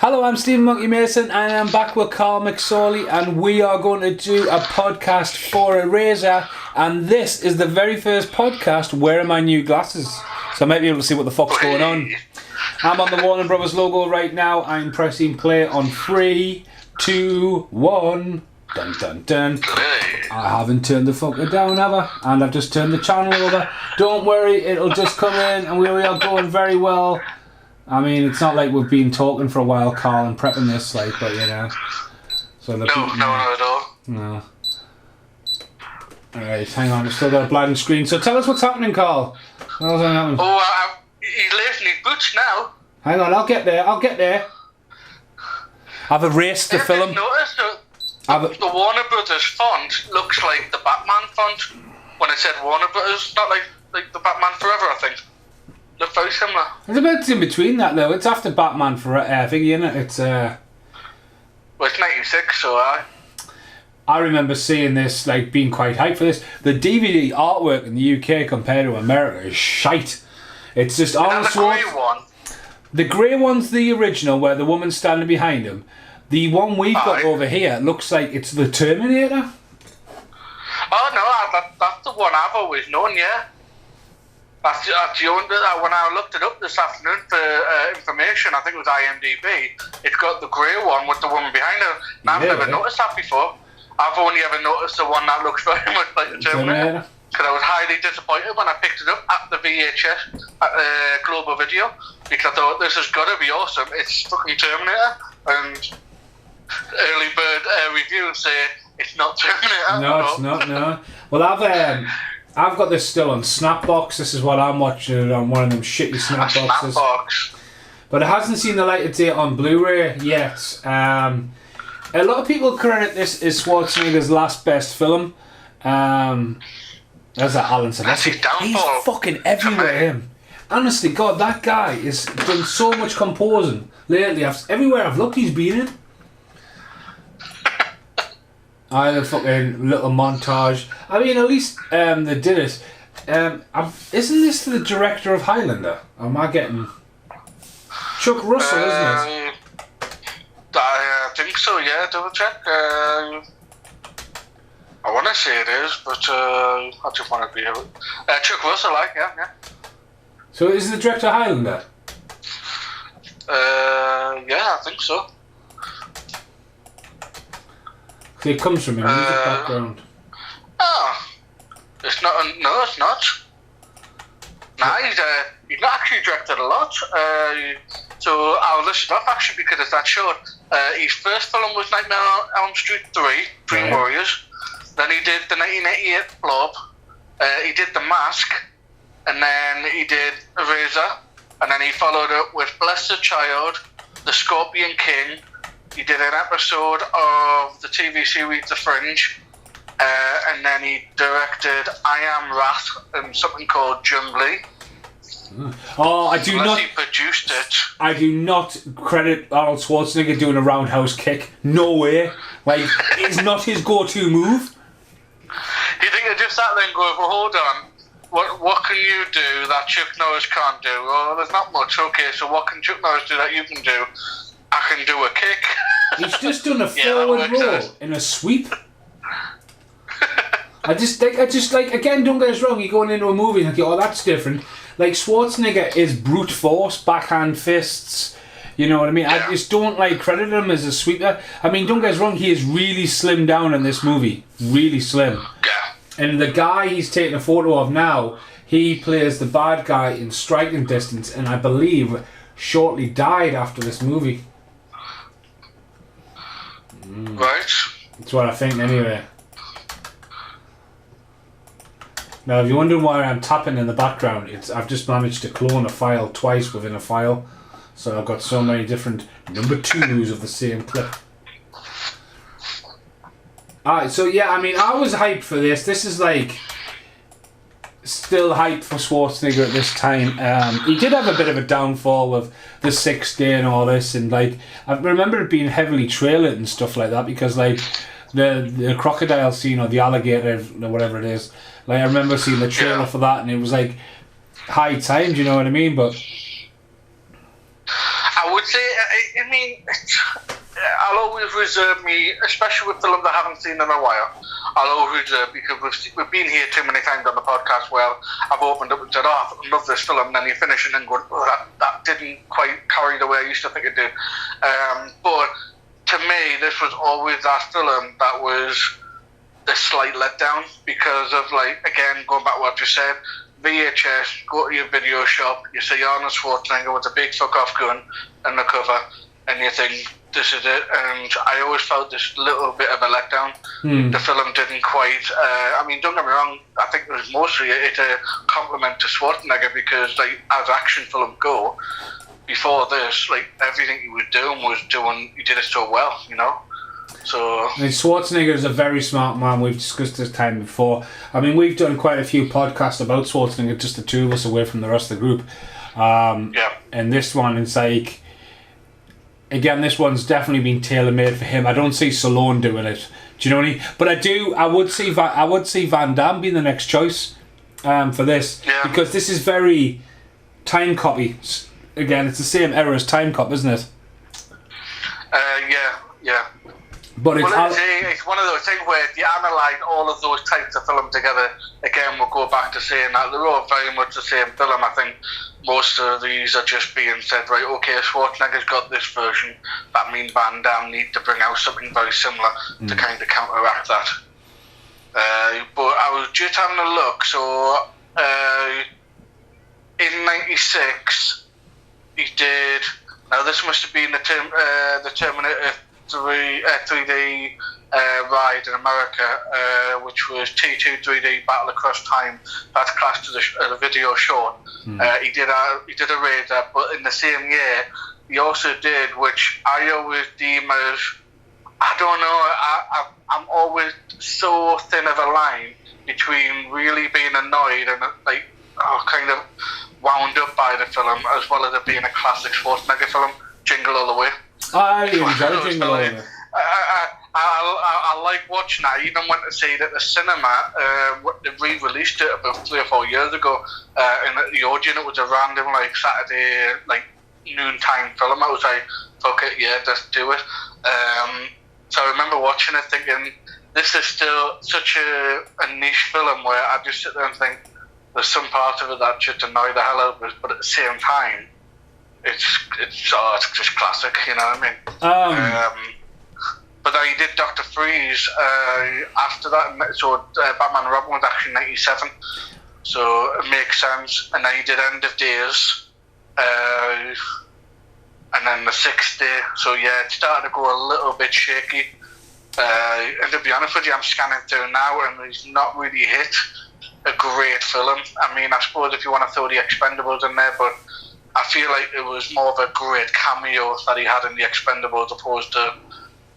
Hello, I'm Stephen Monkey Mason and I'm back with Carl McSorley, and we are going to do a podcast for Eraser, and this is the very first podcast wearing my new glasses, so I might be able to see what the fuck's going on. I'm on the Warner Brothers logo right now. I'm pressing play on 3, 2, 1. Dun dun dun. I haven't turned the fucker down, have I? And I've just turned the channel over. Don't worry, it'll just come in and we are going very well. I mean, it's not like we've been talking for a while, Carl, and prepping this, like, but you know. So no, not at all. No. Alright, hang on, I've still got a blank screen. So tell us what's happening, Carl. What's happening? Oh, he's lifting his boots now. Hang on, I'll get there. I've erased the film. Noticed the Warner Brothers font looks like the Batman font when it said Warner Brothers, not like the Batman Forever, I think. Look very similar. It's a bit in between that though. It's after Batman Forever, isn't it? It's well, it's 96, so I remember seeing this, like, being quite hyped for this. The DVD artwork in the UK compared to America is shite. It's just Arnold Schwarzenegger. The grey one. The grey one's the original, where the woman's standing behind him. The one we've got over here looks like it's the Terminator. Oh no, that's the one I've always known. Yeah. That's the only that when I looked it up this afternoon for information, I think it was IMDb. It's got the grey one with the woman behind her. And I've never noticed that before. I've only ever noticed the one that looks very much like the Terminator. Because I was highly disappointed when I picked it up at the VHS at Global Video, because I thought this has got to be awesome. It's fucking Terminator, and early bird reviews say it's not Terminator. No, it's not. No. Well, I've got this still on Snapbox. This is what I'm watching on one of them shitty Snapboxes. Snapbox. But it hasn't seen the light of day on Blu-ray yet. A lot of people credit this as Schwarzenegger's last best film. There's that Alan Silvestri. He's fucking everywhere, him. Honestly, God, that guy has done so much composing lately. Everywhere I've looked, he's been in. I had a fucking little montage. I mean, at least they did it. Isn't this the director of Highlander? Or am I getting... Chuck Russell, isn't it? I think so, yeah. Double check. I want to say it is, but I just want to be able... Chuck Russell, yeah. So is the director of Highlander? Yeah, I think so. It comes from a music background. Oh, it's not. No, it's not. Nah, he's not actually directed a lot. So I'll list it off actually because it's that short. His first film was Nightmare on Elm Street 3, Dream Warriors. Then he did the 1988 Blob. He did The Mask, and then he did Eraser, and then he followed up with Bless the Child, The Scorpion King. He did an episode of the TV series The Fringe, and then he directed I Am Wrath and something called Jumbly. Oh, I do not. He produced it. I do not credit Arnold Schwarzenegger doing a roundhouse kick. No way. Like, it's not his go-to move. You think I just sat there and go, well, hold on, what can you do that Chuck Norris can't do? Well, there's not much. Okay, so what can Chuck Norris do that you can do? I can do a kick. He's just done a forward roll in a sweep. I just like, again, don't get us wrong, you're going into a movie and think, oh, that's different. Like, Schwarzenegger is brute force, backhand fists, you know what I mean? I just don't, like, credit him as a sweeper. I mean, don't get us wrong, he is really slimmed down in this movie. Really slim. Yeah. And the guy he's taking a photo of now, he plays the bad guy in Striking Distance, and I believe shortly died after this movie. Right. That's what I think, anyway. Now, if you're wondering why I'm tapping in the background, I've just managed to clone a file twice within a file. So I've got so many different number 2s of the same clip. Alright, so yeah, I mean, I was hyped for this. This is like... still hyped for Schwarzenegger at this time. He did have a bit of a downfall with the 6th day and all this, and like I remember it being heavily trailered and stuff like that, because like the crocodile scene or the alligator or whatever it is, like I remember seeing the trailer for that, and it was like high time, do you know what I mean? But I would say, I mean, I'll always reserve me, especially with films I haven't seen in a while. I'll always reserve, because we've been here too many times on the podcast where I've opened up and said, oh, I love this film, and then you finish it and go, oh, that didn't quite carry the way I used to think it did. But to me, this was always that film that was a slight letdown, because of, like, again, going back to what you said, VHS, go to your video shop, you see Arnold Schwarzenegger with a big fuck-off gun and the cover, and you think, this is it. And I always felt this little bit of a letdown. The film didn't quite, I mean, don't get me wrong, I think it was mostly a compliment to Schwarzenegger, because, like, as action films go, before this, like, everything he was doing, he did it so well, you know? So, I mean, Schwarzenegger is a very smart man. We've discussed this time before. I mean, we've done quite a few podcasts about Schwarzenegger, just the two of us away from the rest of the group. And this one, it's like, again, this one's definitely been tailor-made for him. I don't see Stallone doing it. Do you know what I mean? But I would see Van Damme being the next choice for this, because this is very Time Copy. Again, it's the same era as Time Cop, isn't it? Yeah. But it's one of those things where if you analyse all of those types of films together, again, we'll go back to saying that they're all very much the same film. I think most of these are just being said, right, okay, Schwarzenegger's got this version, that means Van Damme need to bring out something very similar to kind of counteract that. But I was just having a look, so in 96, he did, now this must have been the Terminator 3D ride in America, which was T2 3D Battle Across Time. That's classed as a video short. He did a Raider, but in the same year, he also did, which I always deem as, I don't know, I'm always so thin of a line between really being annoyed and like kind of wound up by the film, as well as it being a classic Schwarzenegger film, Jingle All the Way. I enjoy Jingle All the Way. I like watching that. I even went to see it at the cinema. They re-released it about 3 or 4 years ago. And at the Odeon, it was a random like Saturday like noontime film. I was like, fuck it, yeah, let's do it. So I remember watching it thinking, this is still such a niche film where I just sit there and think, there's some part of it that just annoy the hell out of us, but at the same time, it's just classic, you know what I mean? But then he did Dr. Freeze after that, so Batman and Robin was actually 97, so it makes sense. And then he did End of Days, and then The Sixth Day, so yeah, it started to go a little bit shaky. And to be honest with you, I'm scanning through now, and he's not really hit a great film. I mean, I suppose if you want to throw the Expendables in there, but I feel like it was more of a great cameo that he had in the Expendables opposed to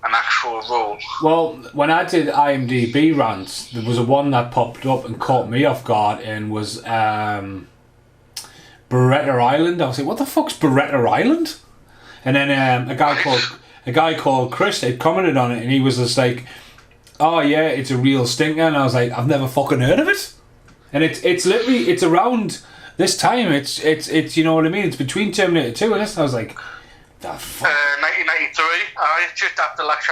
an actual role. Well, when I did IMDb rants, there was a one that popped up and caught me off guard, and was Beretta Island. I was like, what the fuck's Beretta Island? And then a guy called Chris had commented on it, and he was just like, oh yeah, it's a real stinker. And I was like, I've never fucking heard of it. And it's literally, it's around this time. It's you know what I mean? It's between Terminator 2 and this. And I was like, the fuck? 1993. It's just after Last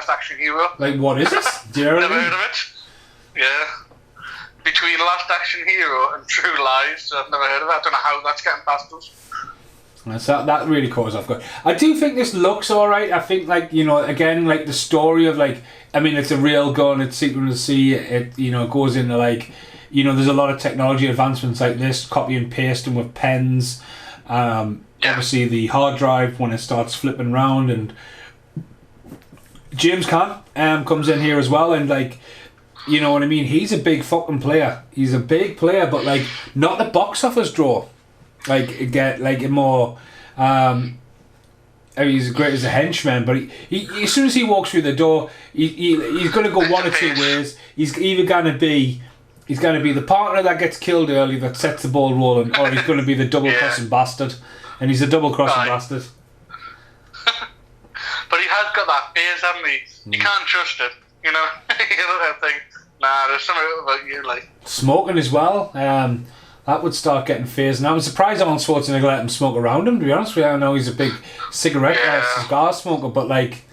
Action Hero. Like, what is it? Do you know what I mean? Never heard of it. Yeah. Between Last Action Hero and True Lies, I've never heard of it. I don't know how that's getting past us. That really caught us off guard. I do think this looks alright. I think, like, you know, again, like the story of, like, I mean, it's a real gun, it's secret to see, it, you know, goes into, like, you know, there's a lot of technology advancements like this, copy and pasting with pens. Obviously, the hard drive when it starts flipping around, and James Caan comes in here as well, and, like, you know what I mean? He's a big fucking player. He's a big player, but, like, not the box office draw. Like, get like a more. He's great as a henchman, but he as soon as he walks through the door, he's going to go one or two ways. He's either going to be the partner that gets killed early that sets the ball rolling, or he's going to be the double crossing bastard, and he's a double crossing bastard. But he has got that face, hasn't he? You can't trust it, you know. You know that thing. Nah, there's something about you, like smoking as well. that would start getting phased. And I was surprised Arnold Schwarzenegger let him smoke around him, to be honest with you. I know he's a big cigar smoker, but like,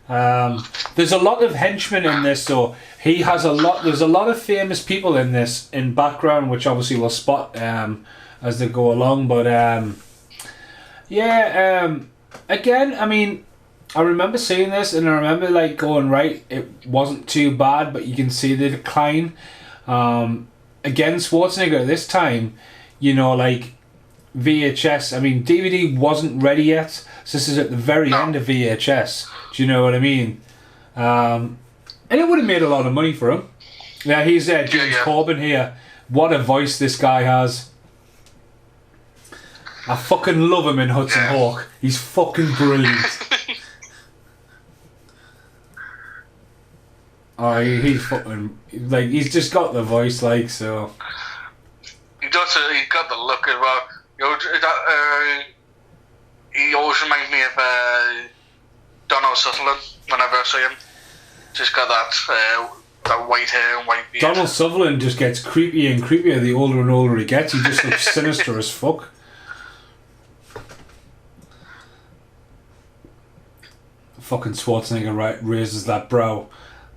there's a lot of henchmen in this, so he has there's a lot of famous people in this in background, which obviously we'll spot as they go along, but again, I mean, I remember seeing this and I remember like going, right, it wasn't too bad, but you can see the decline. Again, Schwarzenegger at this time, you know, like VHS, I mean, DVD wasn't ready yet, so this is at the very end of VHS. Do you know what I mean? And it would have made a lot of money for him. Yeah, he's James Corbin here. What a voice this guy has. I fucking love him in Hudson Hawk. He's fucking brilliant. Oh, he's fucking, like, he's just got the voice, like, so. He does. He's got the look as well. You know, he always reminds me of Donald Sutherland whenever I see him. Just got that white hair and white beard. Donald Sutherland just gets creepier and creepier the older and older he gets. He just looks sinister as fuck. Fucking Schwarzenegger raises that brow.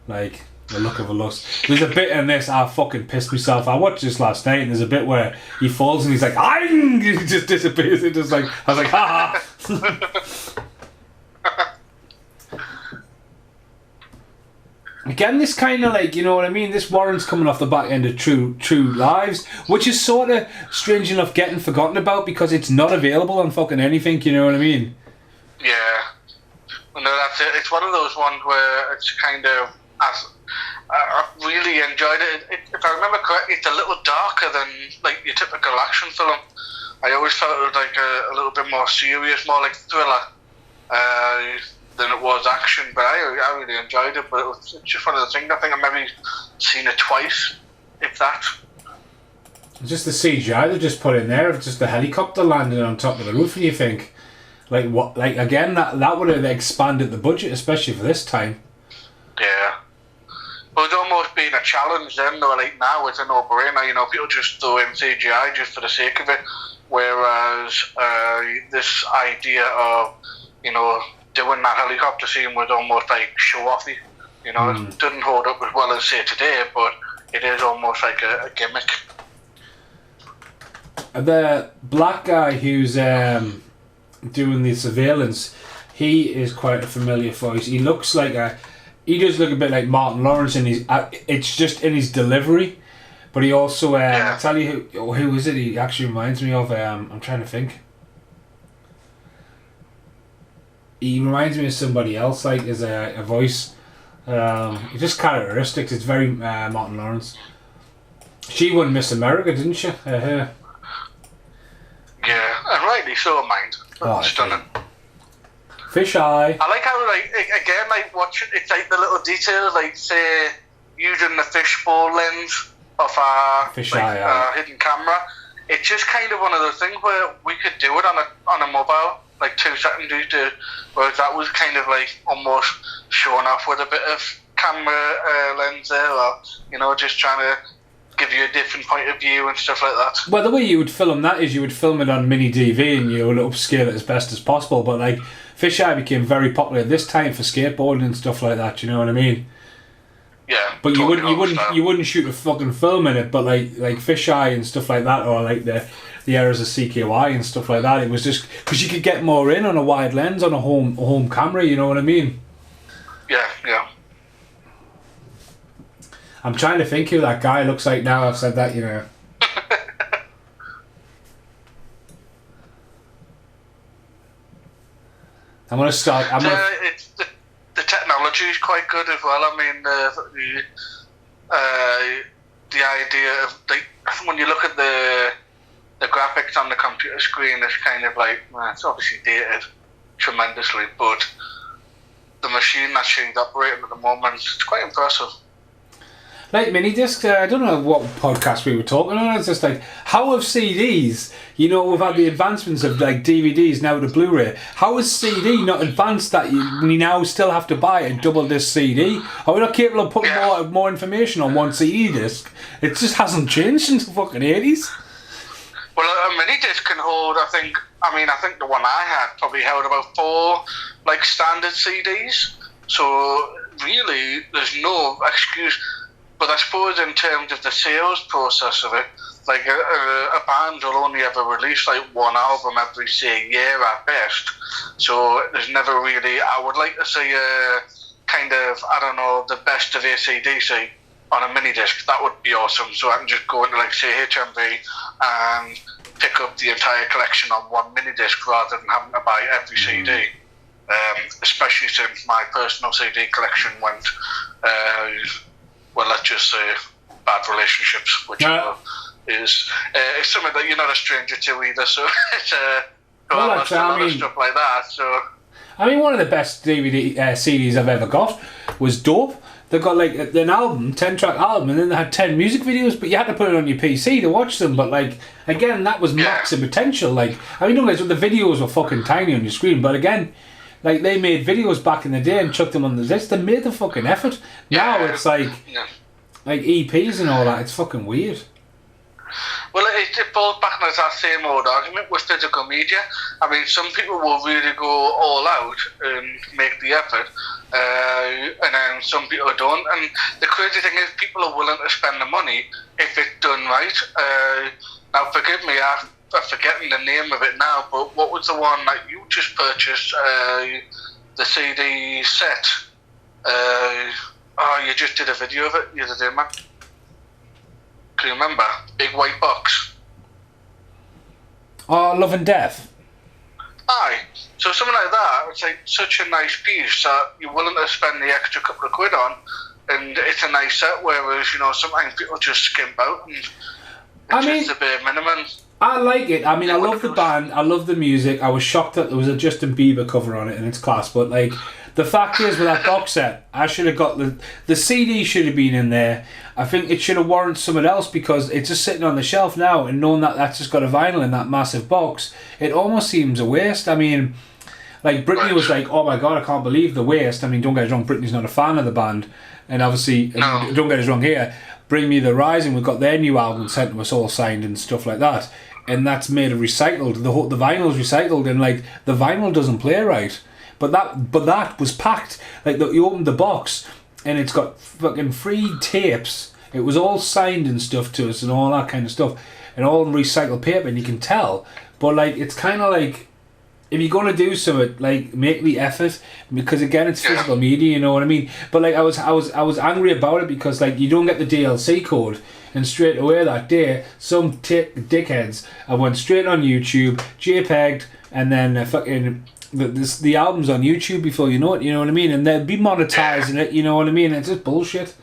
Like, the look of a lust. There's a bit in this, I fucking pissed myself. I watched this last night and there's a bit where he falls and he's like, "Aing!" He just disappears. It just like, I was like, ha ha. Again, this kind of like, you know what I mean? This Warren's coming off the back end of True Lives, which is sort of strange enough getting forgotten about because it's not available on fucking anything, you know what I mean? Yeah. No, that's it. It's one of those ones where it's kind of, I really enjoyed it. If I remember correctly, it's a little darker than like your typical action film. I always felt it was like a little bit more serious, more like thriller than it was action. But I really enjoyed it. But it's just one of the things. I think I've maybe seen it twice, if that. Just the CGI they just put in there of just the helicopter landing on top of the roof, and you think, like what? Like again, that would have expanded the budget, especially for this time. Yeah. But it's almost been a challenge then, though. Like now it's a no-brainer. You know, people just throw in CGI just for the sake of it. Whereas this idea of, you know, doing that helicopter scene was almost like show-offy. You know, it doesn't hold up as well as say today, but it is almost like a gimmick. The black guy who's doing the surveillance, he is quite a familiar voice. He looks like he does look a bit like Martin Lawrence, and it's just in his delivery. But he also, I'll tell you who is it? He actually reminds me of. I'm trying to think. He reminds me of somebody else, like as a voice. It's just characteristics. It's very Martin Lawrence. She won Miss America, didn't she? Yeah, and rightly so, mind. Stunning. Fish eye. I like how, like, again, like watching, it's like the little details, like say using the fishbowl lens of our hidden camera. It's just kind of one of those things where we could do it on a mobile, like 2 seconds, whereas that was kind of like almost showing off with a bit of camera lens there, or you know, just trying to give you a different point of view and stuff like that. Well, the way you would film that is you would film it on mini DV and you would upscale it as best as possible. But like fisheye became very popular at this time for skateboarding and stuff like that. You know what I mean? Yeah. But totally you wouldn't shoot a fucking film in it. But like fisheye and stuff like that, or like the errors of CKY and stuff like that. It was just because you could get more in on a wide lens on a home camera. You know what I mean? Yeah. Yeah. I'm trying to think who that guy looks like now I've said that, you know. I'm going to start... The technology is quite good as well. I mean, the idea of... when you look at the graphics on the computer screen, it's kind of like... it's obviously dated tremendously, but the machine that she's operating at the moment, it's quite impressive. Like mini discs, I don't know what podcast we were talking on. It's just like, how have CDs, you know, we've had the advancements of like DVDs now to Blu-ray. How is CD not advanced that we now still have to buy a double disc CD? Are we not capable of putting more information on one CD disc? It just hasn't changed since the fucking 80s. mini disc can hold, I think the one I had probably held about 4 like standard CDs. So really, there's no excuse. But I suppose in terms of the sales process of it, like a band will only ever release like one album every, say, year at best. So there's never really, I would like to see a kind of, I don't know, the best of AC/DC on a mini disc. That would be awesome. So I can just go into, like, say, HMV and pick up the entire collection on one mini disc rather than having to buy every CD. Especially since my personal CD collection went, well, let's just say, bad relationships, which is something that you're not a stranger to either. So it's a lot of stuff like that. So I mean, one of the best DVD CDs I've ever got was Dope. They got like an album, 10-track album, and then they had 10 music videos, but you had to put it on your PC to watch them. But like, again, that was max potential. Like, I mean, don't guys, the videos were fucking tiny on your screen, but again, like, they made videos back in the day and chucked them on the disc. They made the fucking effort. Now it's like EPs and all that. It's fucking weird. Well, it falls back into that same old argument with physical media. I mean, some people will really go all out and make the effort, and then some people don't. And the crazy thing is, people are willing to spend the money if it's done right. Now, forgive me, I'm forgetting the name of it now, but what was the one that you just purchased, the CD set? You just did a video of it the other day, man. Can you remember? Big white box. Oh, Love and Death. Aye. So something like that, it's like such a nice piece that you're willing to spend the extra couple of quid on, and it's a nice set, whereas, you know, sometimes people just skimp out and it's just a bare minimum. I like it. I mean, I love the band. I love the music. I was shocked that there was a Justin Bieber cover on it, and it's class. But like, the fact is, with that box set, I should have got the CD should have been in there. I think it should have warranted something else because it's just sitting on the shelf now, and knowing that that's just got a vinyl in that massive box, it almost seems a waste. I mean, like, Britney was like, "Oh my god, I can't believe the waste." I mean, don't get us wrong, Britney's not a fan of the band, and obviously, don't get us wrong here. Bring Me the Horizon, we've got their new album sent to us all signed and stuff like that. And that's made of recycled. The vinyl's recycled, and like, the vinyl doesn't play right. But that was packed. Like, you opened the box and it's got fucking 3 tapes. It was all signed and stuff to us and all that kind of stuff, and all in recycled paper, and you can tell. But like, it's kind of like, if you're gonna do something, like, make the effort, because again, it's physical media, you know what I mean. But like, I was angry about it because, like, you don't get the DLC code. And straight away that day, some dickheads have went straight on YouTube, JPEG'd, and then fucking the album's on YouTube before you know it. You know what I mean? And they'll be monetizing it. You know what I mean? It's just bullshit.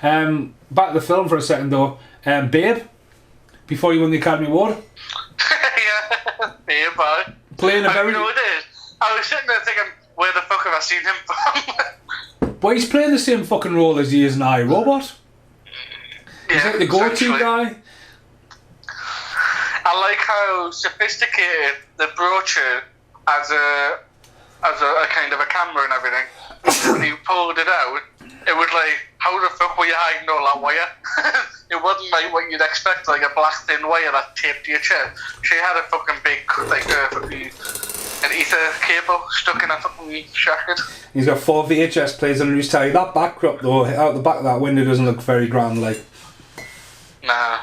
Back to the film for a second though. Babe, before you won the Academy Award. Yeah, Babe. Playing a very. You know what it is? I was sitting there thinking, where the fuck have I seen him from? Well, he's playing the same fucking role as he is in iRobot. He's like the go-to guy. I like how sophisticated the brochure as a kind of a camera and everything. When he pulled it out, it was like, how the fuck were you hiding all that wire? It wasn't like what you'd expect, like a black thin wire that taped to your chest. She had a fucking big, like an ether cable stuck in a fucking jacket. He's got 4 VHS players under his tie. That backdrop though, out the back of that window, doesn't look very grand, like. Nah.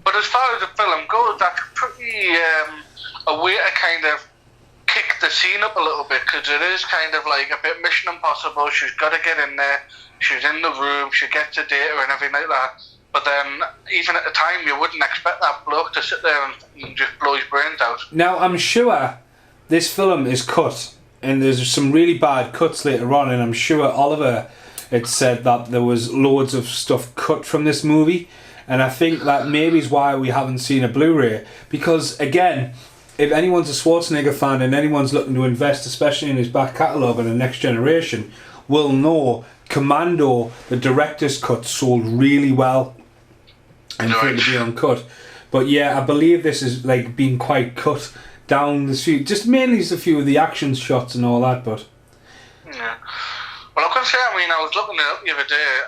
But as far as the film goes, that's pretty a way to kind of kick the scene up a little bit, because it is kind of like a bit Mission Impossible. She's got to get in there, she's in the room, she gets the data and everything like that. But then, even at the time, you wouldn't expect that bloke to sit there and just blow his brains out. Now, I'm sure this film is cut, and there's some really bad cuts later on, and I'm sure Oliver... It said that there was loads of stuff cut from this movie, and I think that maybe is why we haven't seen a Blu-ray, because again, if anyone's a Schwarzenegger fan and anyone's looking to invest, especially in his back catalogue and the next generation, will know Commando, the director's cut, sold really well and for it to be uncut. But yeah, I believe this is like being quite cut down the street, just mainly a few of the action shots and all that, but yeah. Well, I can say, I mean, I was looking it up the other day,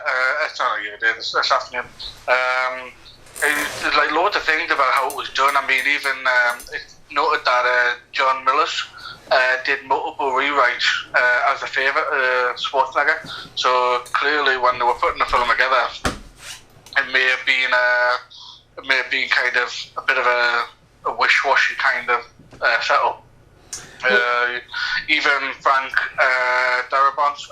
this afternoon, there's like loads of things about how it was done. I mean, even it's noted that John Millis did multiple rewrites as a favour Schwarzenegger. So clearly, when they were putting the film together, it may have been kind of a bit of a wish-washy kind of setup. Even Frank Darabont,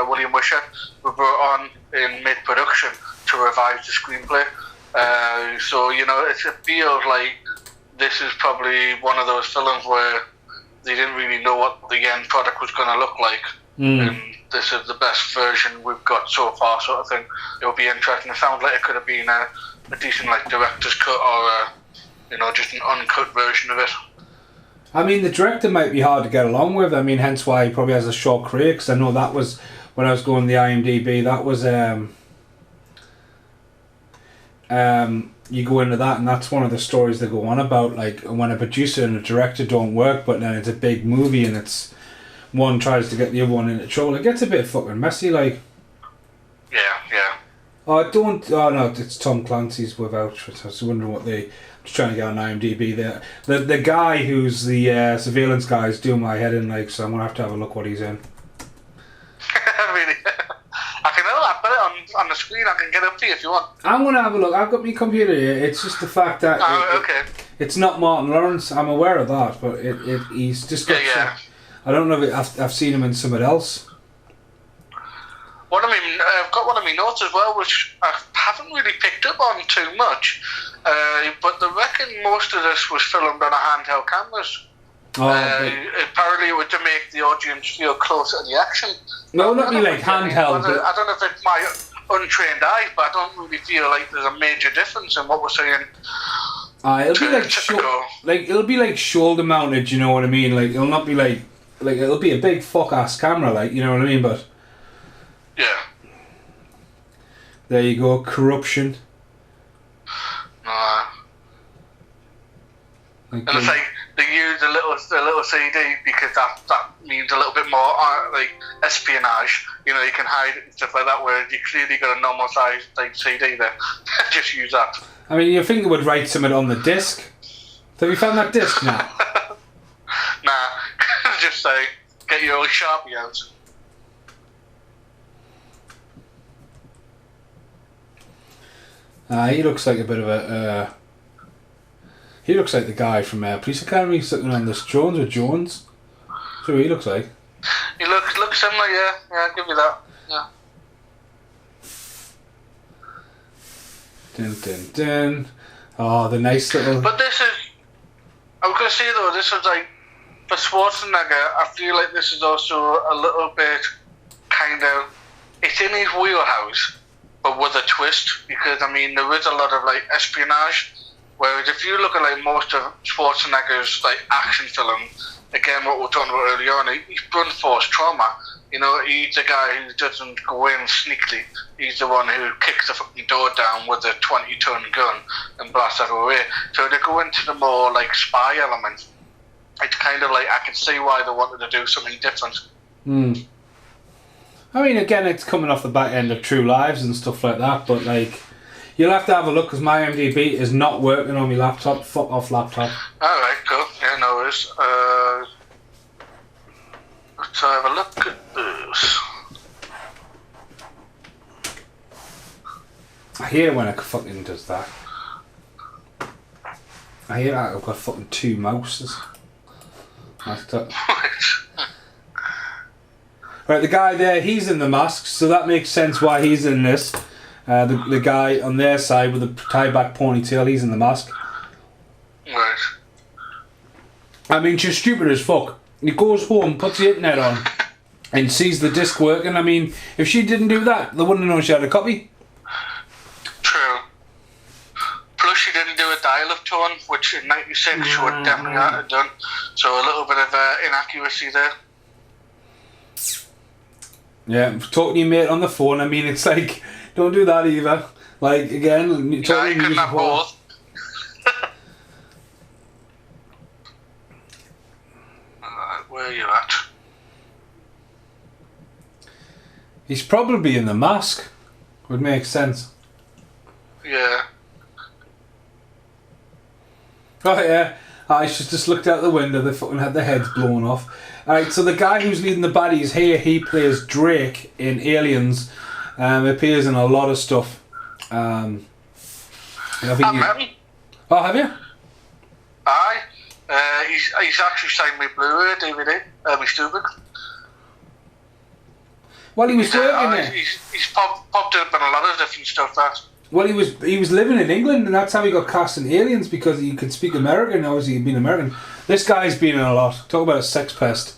William Wisher were brought on in mid-production to revise the screenplay. So, you know, it feels like this is probably one of those films where they didn't really know what the end product was going to look like. And this is the best version we've got so far, sort of thing. It'll be interesting. It sounds like it could have been a decent like director's cut or just an uncut version of it. I mean, the director might be hard to get along with. I mean, hence why he probably has a short career. Because I know that was when I was going to the IMDb. That was you go into that, and that's one of the stories they go on about. Like when a producer and a director don't work, but then it's a big movie, and it's one tries to get the other one into trouble. It gets a bit fucking messy, like. Yeah. Oh, no, it's Tom Clancy's Without. I was wondering what they. Just trying to get on IMDb there. The guy who's the surveillance guy is doing my head in, like, so I'm gonna have to have a look what he's in. Really? I put it on the screen. I can get up to you if you want. I'm gonna have a look. I've got my computer here. It's just the fact that it's not Martin Lawrence. I'm aware of that, but he's just got. Yeah. I don't know if I've seen him in something else. I've got one of my notes as well, which I haven't really picked up on too much. But they reckon most of this was filmed on a handheld cameras. Apparently it was to make the audience feel closer to the action. No, not really like handheld. I don't know if it's my untrained eye, but I don't really feel like there's a major difference in what we're saying. It'll be like shoulder mounted. You know what I mean? Like it'll not be like it'll be a big fuck ass camera. Like you know what I mean? But yeah. There you go. Corruption. And it's like they use a little CD because that means a little bit more like espionage. You know, you can hide it and stuff like that. Where you clearly got a normal size like CD there. Just use that. I mean, you think it would write something on the disc? Have you found that disc now? Nah, just say get your old Sharpie out. He looks like a bit of a. He looks like the guy from Police Academy sitting on this Jones or Jones. That's what he looks like. He looks similar, yeah. Yeah, I'll give you that. Yeah. Dun dun dun. Oh, the nice little. But this is. I was gonna say though, this is like for Schwarzenegger. I feel like this is also a little bit kind of. It's in his wheelhouse, but with a twist, because I mean there is a lot of like espionage. Whereas if you look at like most of Schwarzenegger's like action films, again what we were talking about earlier on, he's blunt force trauma. You know, he's the guy who doesn't go in sneakily. He's the one who kicks the fucking door down with a 20-ton gun and blasts it away. So they go into the more like spy element. It's kind of like I can see why they wanted to do something different. I mean, again, it's coming off the back end of True Lives and stuff like that, but like, you'll have to have a look because my IMDb is not working on my laptop. Fuck off laptop. Alright, cool. Yeah, no worries. Let's have a look at this. I hate when it fucking does that. I hate that I've got fucking two mouses. Right, the guy there, he's in the mask, so that makes sense why he's in this. The guy on their side with the tie-back ponytail, he's in the mask. Right. I mean, she's stupid as fuck. He goes home, puts the internet on, and sees the disc working. I mean, if she didn't do that, they wouldn't have known she had a copy. True. Plus, she didn't do a dial-up tone, which in '96 she would definitely have done. So a little bit of inaccuracy there. Yeah, talking to your mate on the phone, I mean, it's like, don't do that either. Like, again, you couldn't have both. Where are you at? He's probably in the mask. Would make sense. Yeah. Oh yeah. I just looked out the window. They fucking had their heads blown off. All right. So the guy who's leading the baddies here, he plays Drake in Aliens. Appears in a lot of stuff. I think met him. Oh, have you? Aye. He's actually signed me Blu-ray DVD. Me stupid. Well, he was working there. He's popped up in a lot of different stuff. That. Well, he was living in England, and that's how he got cast in Aliens, because he could speak American. Obviously, he'd been American. This guy's been in a lot. Talk about a sex pest.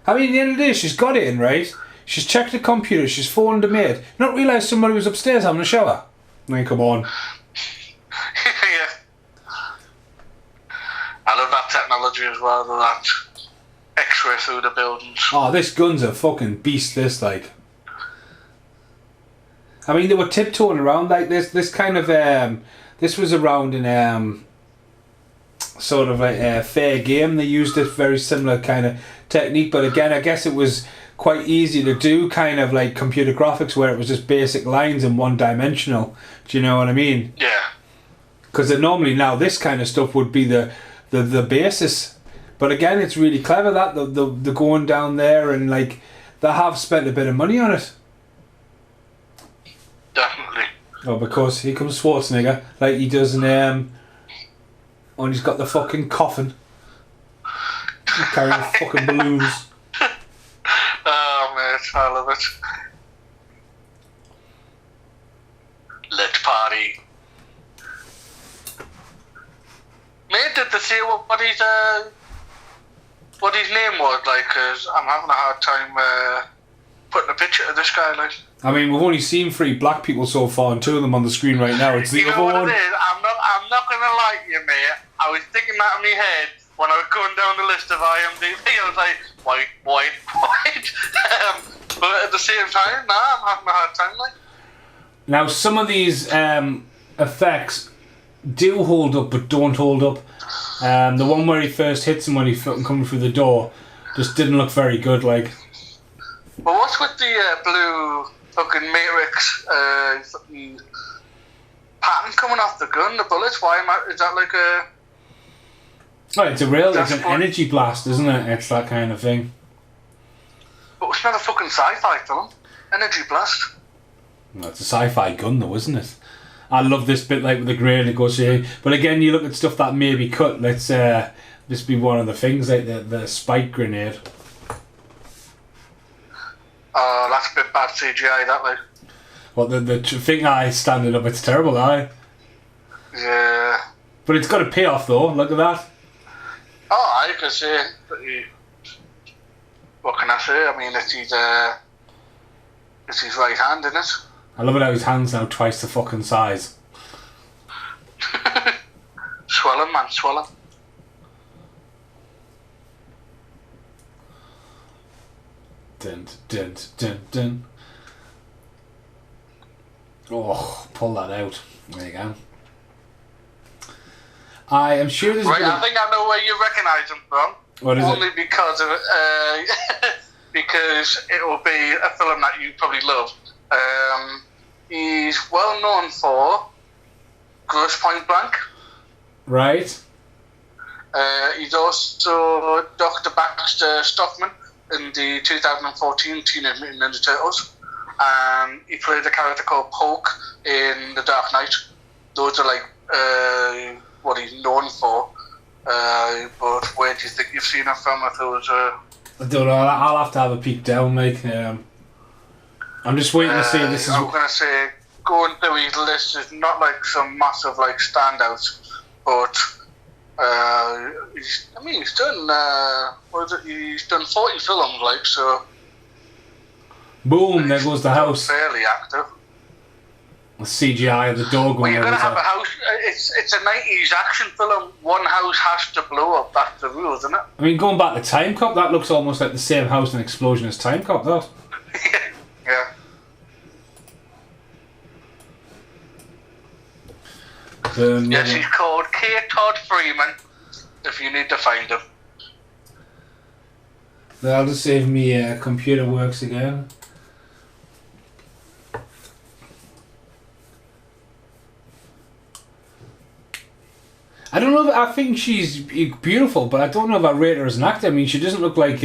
I mean, at the end of the day, she's got it in, right? She's checked the computer, she's phoned the maid. Not realised somebody was upstairs having a shower. I mean, come on. Yeah. I love that technology as well, that X-ray through the buildings. Oh, this gun's a fucking beast, this, like. I mean, they were tiptoeing around like this. This kind of, this was around in, sort of a fair game. They used a very similar kind of technique, but again, I guess it was quite easy to do, kind of like computer graphics, where it was just basic lines and one dimensional. Do you know what I mean? Yeah. Because normally now this kind of stuff would be the basis, but again, it's really clever that the going down there, and like they have spent a bit of money on it. Definitely. Oh, because here comes Schwarzenegger, like he does in and he's got the fucking coffin, carrying the fucking balloons. Oh mate, I love it. Let's party. Mate, did they say what his name was, like? Cause I'm having a hard time putting a picture of this guy, like. I mean, we've only seen 3 black people so far, and 2 of them on the screen right now. It's the you know other what one. It is? I'm not gonna lie to you, mate. I was thinking that in my head when I was going down the list of IMDb. I was like, white. But at the same time, nah, I'm having a hard time, like. Now, some of these effects do hold up, but don't hold up. The one where he first hits him when he's fucking coming through the door just didn't look very good, like. Well, what's with the blue fucking Matrix fucking pattern coming off the gun, the bullets? Is that like a... Oh, it's an energy blast, isn't it? It's that kind of thing. But it's not a fucking sci-fi film. Energy blast. No, it's a sci-fi gun though, isn't it? I love this bit, like with the grey that goes here. But again, you look at stuff that may be cut. Let's this be one of the things, like the spike grenade. Oh, that's a bit bad CGI, that way. Well, the thing standing up, it's terrible, aye. Yeah. But it's got a payoff though. Look at that. Oh, I can say. What can I say? I mean, it's his right hand, isn't it? I love it how his hand's now twice the fucking size. Swelling, man, swelling. Dun, dun, dun, dun. Oh, pull that out. There you go. I am sure there's... Right, I think I know where you recognise him from. What is Only it? because of because it will be a film that you probably love. He's well known for Grosse Point Blank. Right. He's also Dr. Baxter Stockman in the 2014 Teenage Mutant Ninja Turtles. He played a character called Poke in The Dark Knight. Those are like what he's known for. But where do you think you've seen him from? If it was I don't know. I'll have to have a peek down, like. I'm just waiting to see if this is... I'm going to say, going through his list is not like some massive like standouts, but he's done he's done 40 films, like, so. Boom! There goes the house. Fairly active. The CGI of the dog. Well, you're gonna have a house. It's a 90s action film. One house has to blow up. That's the rule, isn't it? I mean, going back to Time Cop, that looks almost like the same house and explosion as Time Cop, that. Yeah. Yes, he's called K. Todd Freeman. If you need to find him. That'll just save me computer works again. I don't know. I think she's beautiful, but I don't know if I rate her as an actor. I mean, she doesn't look like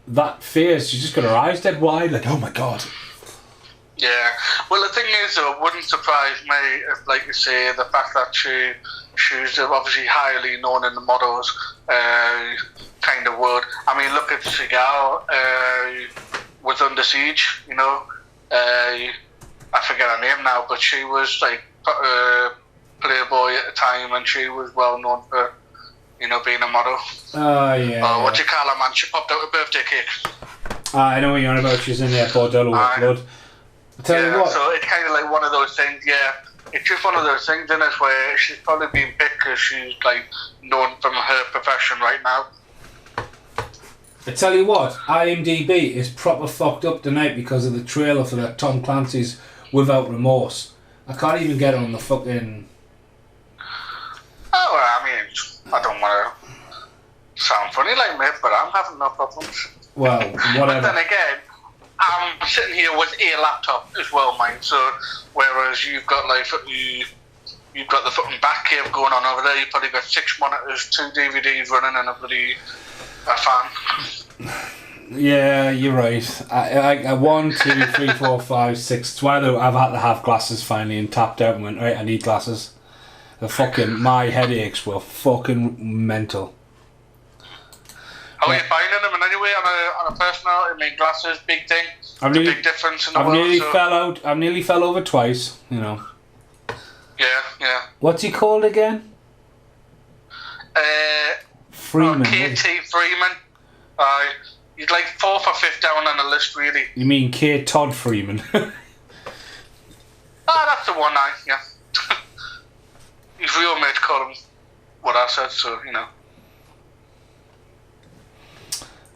that face. She's just got her eyes dead wide. Like, oh my god. Yeah. Well, the thing is, though, it wouldn't surprise me if, like you say, the fact that she's obviously highly known in the models kind of world. I mean, look at Seagal was Under Siege. You know, I forget her name now, but she was like Playboy at the time, and she was well known for, you know, being a model. Oh yeah. What do you call her, man? She popped out a birthday cake. I know what you're on about. She's in there, Bordello with blood. I tell you what. So it's kind of like one of those things. Yeah, it's just one of those things, isn't it, where she's probably being picked because she's like known from her profession right now. I tell you what, IMDb is proper fucked up tonight because of the trailer for that Tom Clancy's Without Remorse. I can't even get on the fucking. Oh, well, I mean, I don't want to sound funny like me, but I'm having no problems. Well, whatever. But then again, I'm sitting here with a laptop as well, mate. So whereas you've got like you've got the fucking Batcave going on over there, you've probably got 6 monitors, 2 DVDs running, and a fan. Yeah, you're right. I 1, 2, 3, 4, 5, 6. It's why I've had to have glasses finally and tapped out and went, right, I need glasses. My headaches were fucking mental. How are you finding them in any way on a personal? I mean, glasses, big thing. Big difference in the world. I nearly fell over twice. You know. Yeah. What's he called again? Freeman. KT Freeman. He's like 4th or 5th down on the list, really. You mean K. Todd Freeman? That's the one. Yeah. His real mate called him what I said, so you know.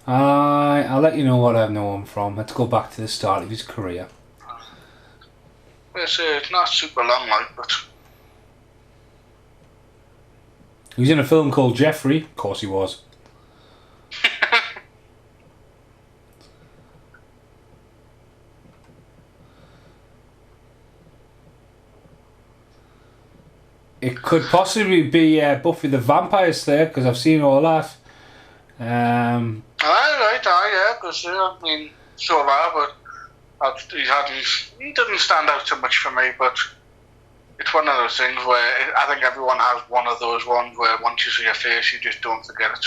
I'll let you know what I know him from. Let's go back to the start of his career. It's not super long, but... He was in a film called Jeffrey. Of course he was. It could possibly be Buffy the Vampire Slayer, because I've seen all that. Yeah, because I mean, so have I, but he didn't stand out too much for me, but it's one of those things where I think everyone has one of those ones where once you see a face, you just don't forget it.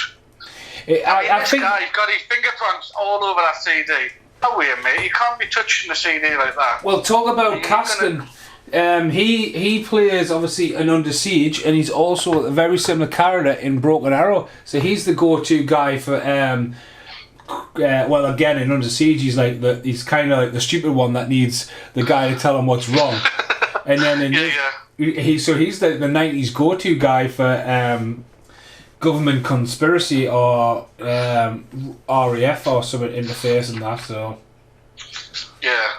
I think this guy's got his fingerprints all over that CD. Oh, wait, mate, you can't be touching the CD like that. Well, talk about casting. He plays obviously an Under Siege, and he's also a very similar character in Broken Arrow. So he's the go-to guy for well, again in Under Siege, he's kind of like the stupid one that needs the guy to tell him what's wrong. And then he's the 90s go-to guy for government conspiracy or RAF or something interface and that. So yeah.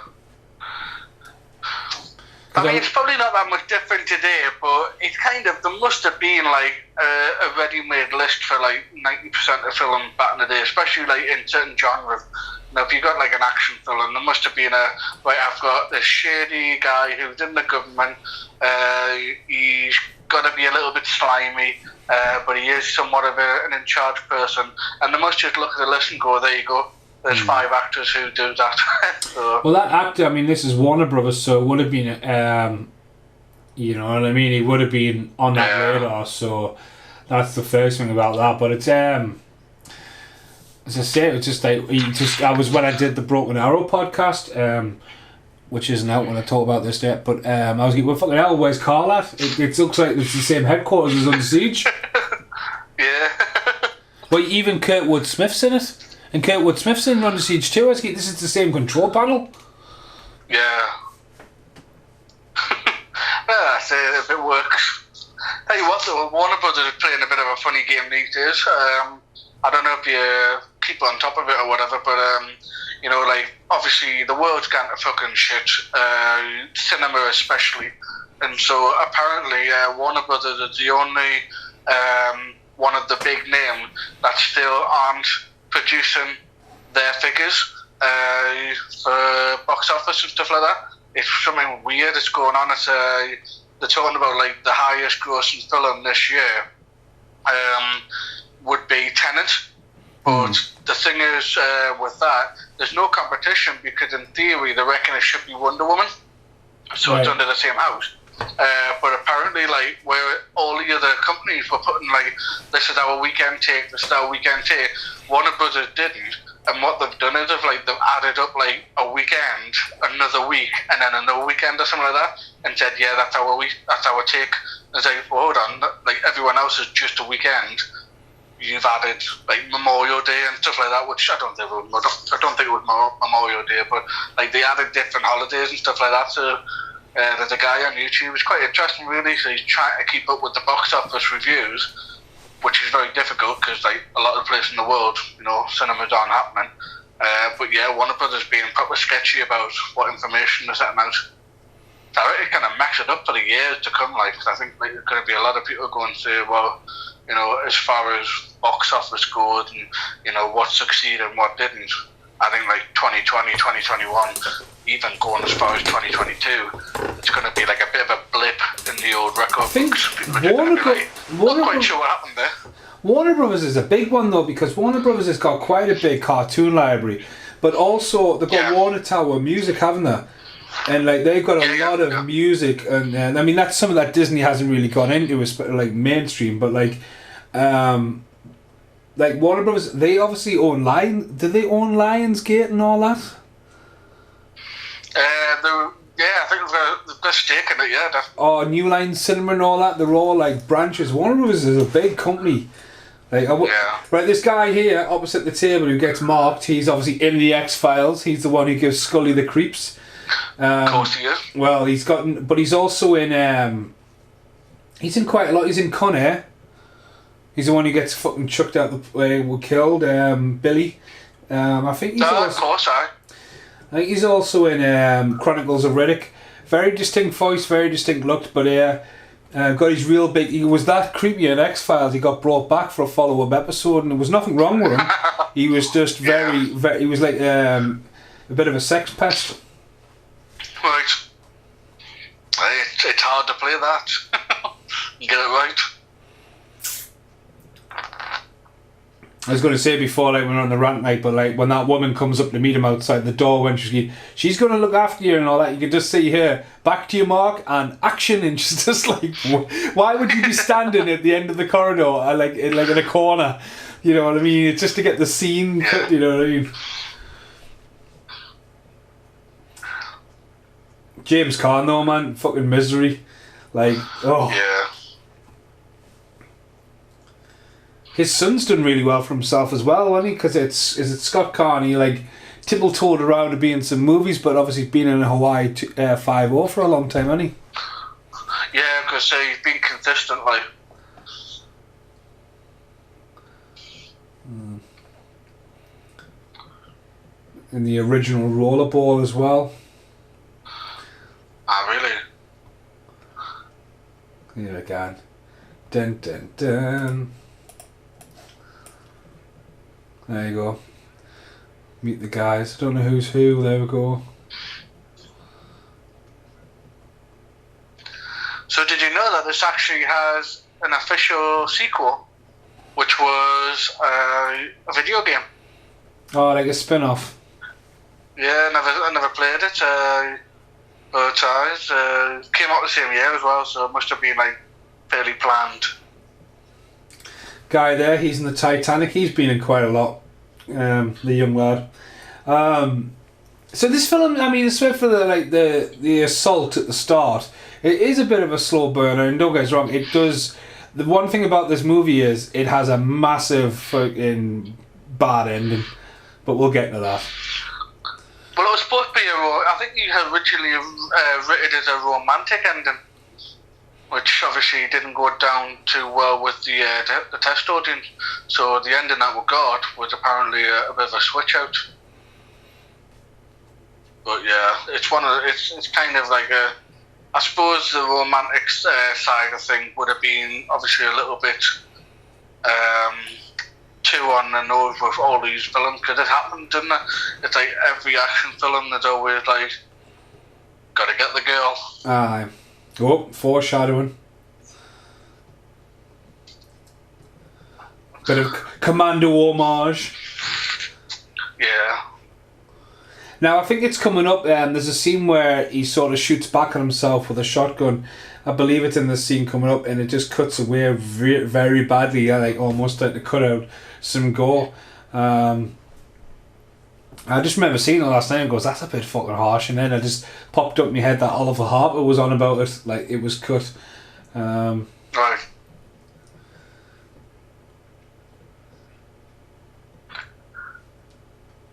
I mean, it's probably not that much different today, but it's kind of, there must have been like a ready-made list for like 90% of films back in the day, especially like in certain genres. Now, if you got like an action film, there must have been I've got this shady guy who's in the government, he's got to be a little bit slimy, but he is somewhat of an in-charge person, and they must just look at the list and go, there you go. There's 5 actors who do that. So. Well, that actor, I mean, this is Warner Brothers, so it would have been, you know what I mean? He would have been on that radar, so that's the first thing about that. But it's, as I say, it's just like, I was when I did the Broken Arrow podcast, which isn't out when I talk about this yet, but I was like, well, fucking hell, where's Carl at? It looks like it's the same headquarters as Under Siege. Yeah. Well, even Kurtwood Smith's in it. And Kurtwood Smith's in Under Siege too. This is the same control panel. Yeah. Well, I say if it works. Tell you what, though, Warner Brothers is playing a bit of a funny game these days. I don't know if you keep on top of it or whatever, but you know, like obviously the world's gone to fucking shit, cinema especially, and so apparently Warner Brothers is the only one of the big names that still aren't producing their figures for box office and stuff like that. It's something weird that's going on. It's they're talking about like the highest grossing film this year would be Tenet. But the thing is, with that, there's no competition because in theory they reckon it should be Wonder Woman, so it's under the same house. But apparently, like, where all the other companies were putting like, this is our weekend take, this is our weekend take, Warner Brothers didn't. And what they've done is they've added up like a weekend, another week, and then another weekend or something like that, and said, yeah, that's our take. And it's like, well, hold on, like everyone else is just a weekend. You've added like Memorial Day and stuff like that, which I don't think it was Memorial Day, but like they added different holidays and stuff like that. So there's a guy on YouTube. It's quite interesting, really. So he's trying to keep up with the box office reviews, which is very difficult because like a lot of places in the world, you know, cinemas aren't happening. But yeah, Warner Brothers being proper sketchy about what information they're setting out. So it kind of max it up for the years to come. Like, I think like, there's going to be a lot of people going to say, well, you know, as far as box office goes and, you know, what succeeded and what didn't, I think like 2020, 2021, even going as far as 2022, it's going to be like a bit of a blip in the old record books. People are going to be like, not quite sure what happened there. Warner Brothers is a big one though, because Warner Brothers has got quite a big cartoon library, but also they've got Warner Tower Music, haven't they? And like they've got a lot of music, and I mean that's something that Disney hasn't really gone into, like mainstream. But like Warner Brothers, they obviously own Do they own Lionsgate and all that? I think they're stake in it. Yeah. Oh, New Line Cinema and all that. They're all like branches. Warner Brothers is a big company. Like, right, this guy here opposite the table who gets marked, he's obviously in the X-Files. He's the one who gives Scully the creeps. Of course he is. Well, but he's also in. He's in quite a lot. He's in Con Air. He's the one who gets fucking chucked out the way, killed. Billy. I think he's also. Of course, I think he's also in Chronicles of Riddick. Very distinct voice, very distinct look, but got his real big. He was that creepy in X-Files. He got brought back for a follow-up episode, and there was nothing wrong with him. He was just very. He was like a bit of a sex pest. Right. It's hard to play that. You get it right. I was going to say before, like, when we're on the rant night, but like when that woman comes up to meet him outside the door, when she's going to look after you and all that, you can just see her back to your mark and action, and she's just like, why would you be standing at the end of the corridor, like in a corner? You know what I mean? It's just to get the scene cut. You know what I mean? James Caan though, man, fucking Misery, like, oh. Yeah. His son's done really well for himself as well, hasn't he? Because is it Scott Caan? He like tiptoed around to be in some movies, but obviously been in Hawaii 5-0 for a long time, hasn't he? Yeah, because he's been consistent, like. In the original Rollerball as well. Ah, really? Here again. Dun dun dun. There you go. Meet the guys. I don't know who's who. There we go. So did you know that this actually has an official sequel, which was a video game? Oh, like a spin-off. Yeah, I never played it. But it came out the same year as well, so it must have been like fairly planned. Guy there, he's in the Titanic. He's been in quite a lot. The young lad. So this film, I mean, except for the assault at the start, it is a bit of a slow burner. And don't get us wrong, it does. The one thing about this movie is it has a massive fucking bad ending, but we'll get to that. Well, it was supposed to be I think you had originally written it as a romantic ending, which obviously didn't go down too well with the test audience. So the ending that we got was apparently a bit of a switch out. But yeah, it's kind of like I suppose the romantic side of thing would have been obviously a little bit too on the nose with all these films, because it happened, didn't it? It's like every action film, there's always like, gotta get the girl. Aye. Oh, foreshadowing. Bit of Commando homage. Yeah. Now, I think it's coming up, there's a scene where he sort of shoots back at himself with a shotgun. I believe it's in the scene coming up, and it just cuts away very badly, like almost like to cut out some gore. I just remember seeing it last night and goes, that's a bit fucking harsh, and then it just popped up in my head that Oliver Harper was on about it, like it was cut. Right.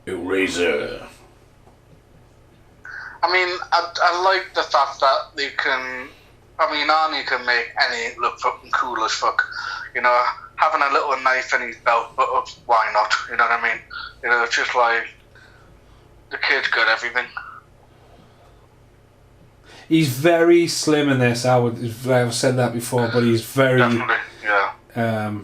Eraser. I mean, I like the fact that they can. I mean, Arnie can make any look fucking cool as fuck. You know, having a little knife in his belt, but why not? You know what I mean? You know, it's just like the kid's got everything. He's very slim in this. I've said that before, but he's very. Definitely, yeah.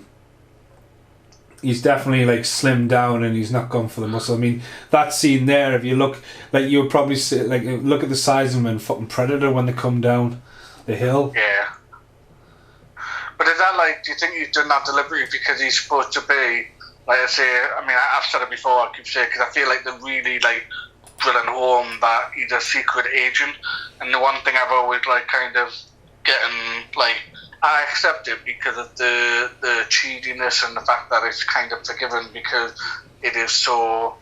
He's definitely like slimmed down, and he's not gone for the muscle. I mean, that scene there, if you look, like you would probably see, like look at the size of him in fucking Predator when they come down the hill. Yeah. But is that like? Do you think he's done that deliberately because he's supposed to be? Like I say, I mean, I've said it before. I keep saying because I feel like they're really like drilling home that he's a secret agent. And the one thing I've always like kind of getting like. I accept it because of the cheatiness and the fact that it's kind of forgiven because it is so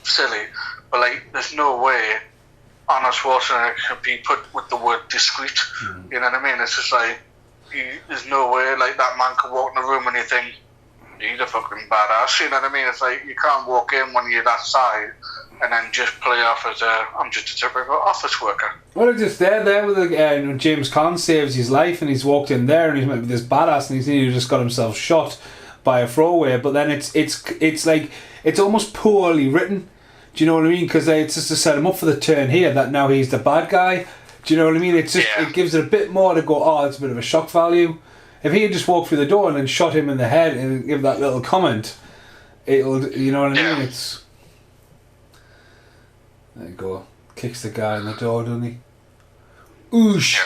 silly. But like, there's no way Arnold Schwarzenegger can be put with the word discreet. Mm. You know what I mean? It's just like there's no way like that man could walk in the room and you think he's a fucking badass. You know what I mean? It's like you can't walk in when you're that size and then just play off as I'm just a typical office worker. Well, it's just there with James Caan saves his life, and he's walked in there and he's met with this badass, and he's nearly just got himself shot by a throwaway. But then it's like it's almost poorly written. Do you know what I mean? Because it's just to set him up for the turn here that now he's the bad guy. Do you know what I mean? It's just It gives it a bit more to go. Oh, it's a bit of a shock value. If he had just walked through the door and then shot him in the head and give that little comment, it'll. You know what I mean? It's. There you go. Kicks the guy in the door, doesn't he? Oosh.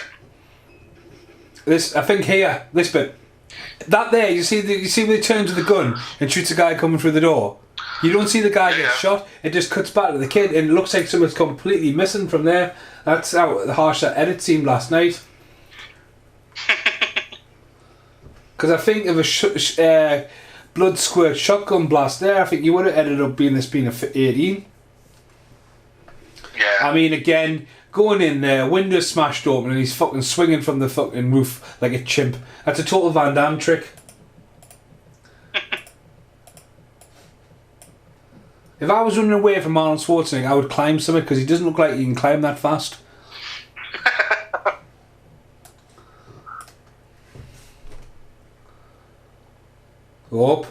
This, I think here, this bit, that there, you see when he turns with the gun and shoots a guy coming through the door. You don't see the guy get shot. It just cuts back to the kid, and it looks like something's completely missing from there. That's how harsh that edit seemed last night. Because I think of a blood squirt shotgun blast there, I think you would have ended up being 18. Yeah. I mean, again, going in there, windows smashed open, and he's fucking swinging from the fucking roof like a chimp. That's a total Van Damme trick. If I was running away from Arnold Schwarzenegger, I would climb something because he doesn't look like he can climb that fast. Up.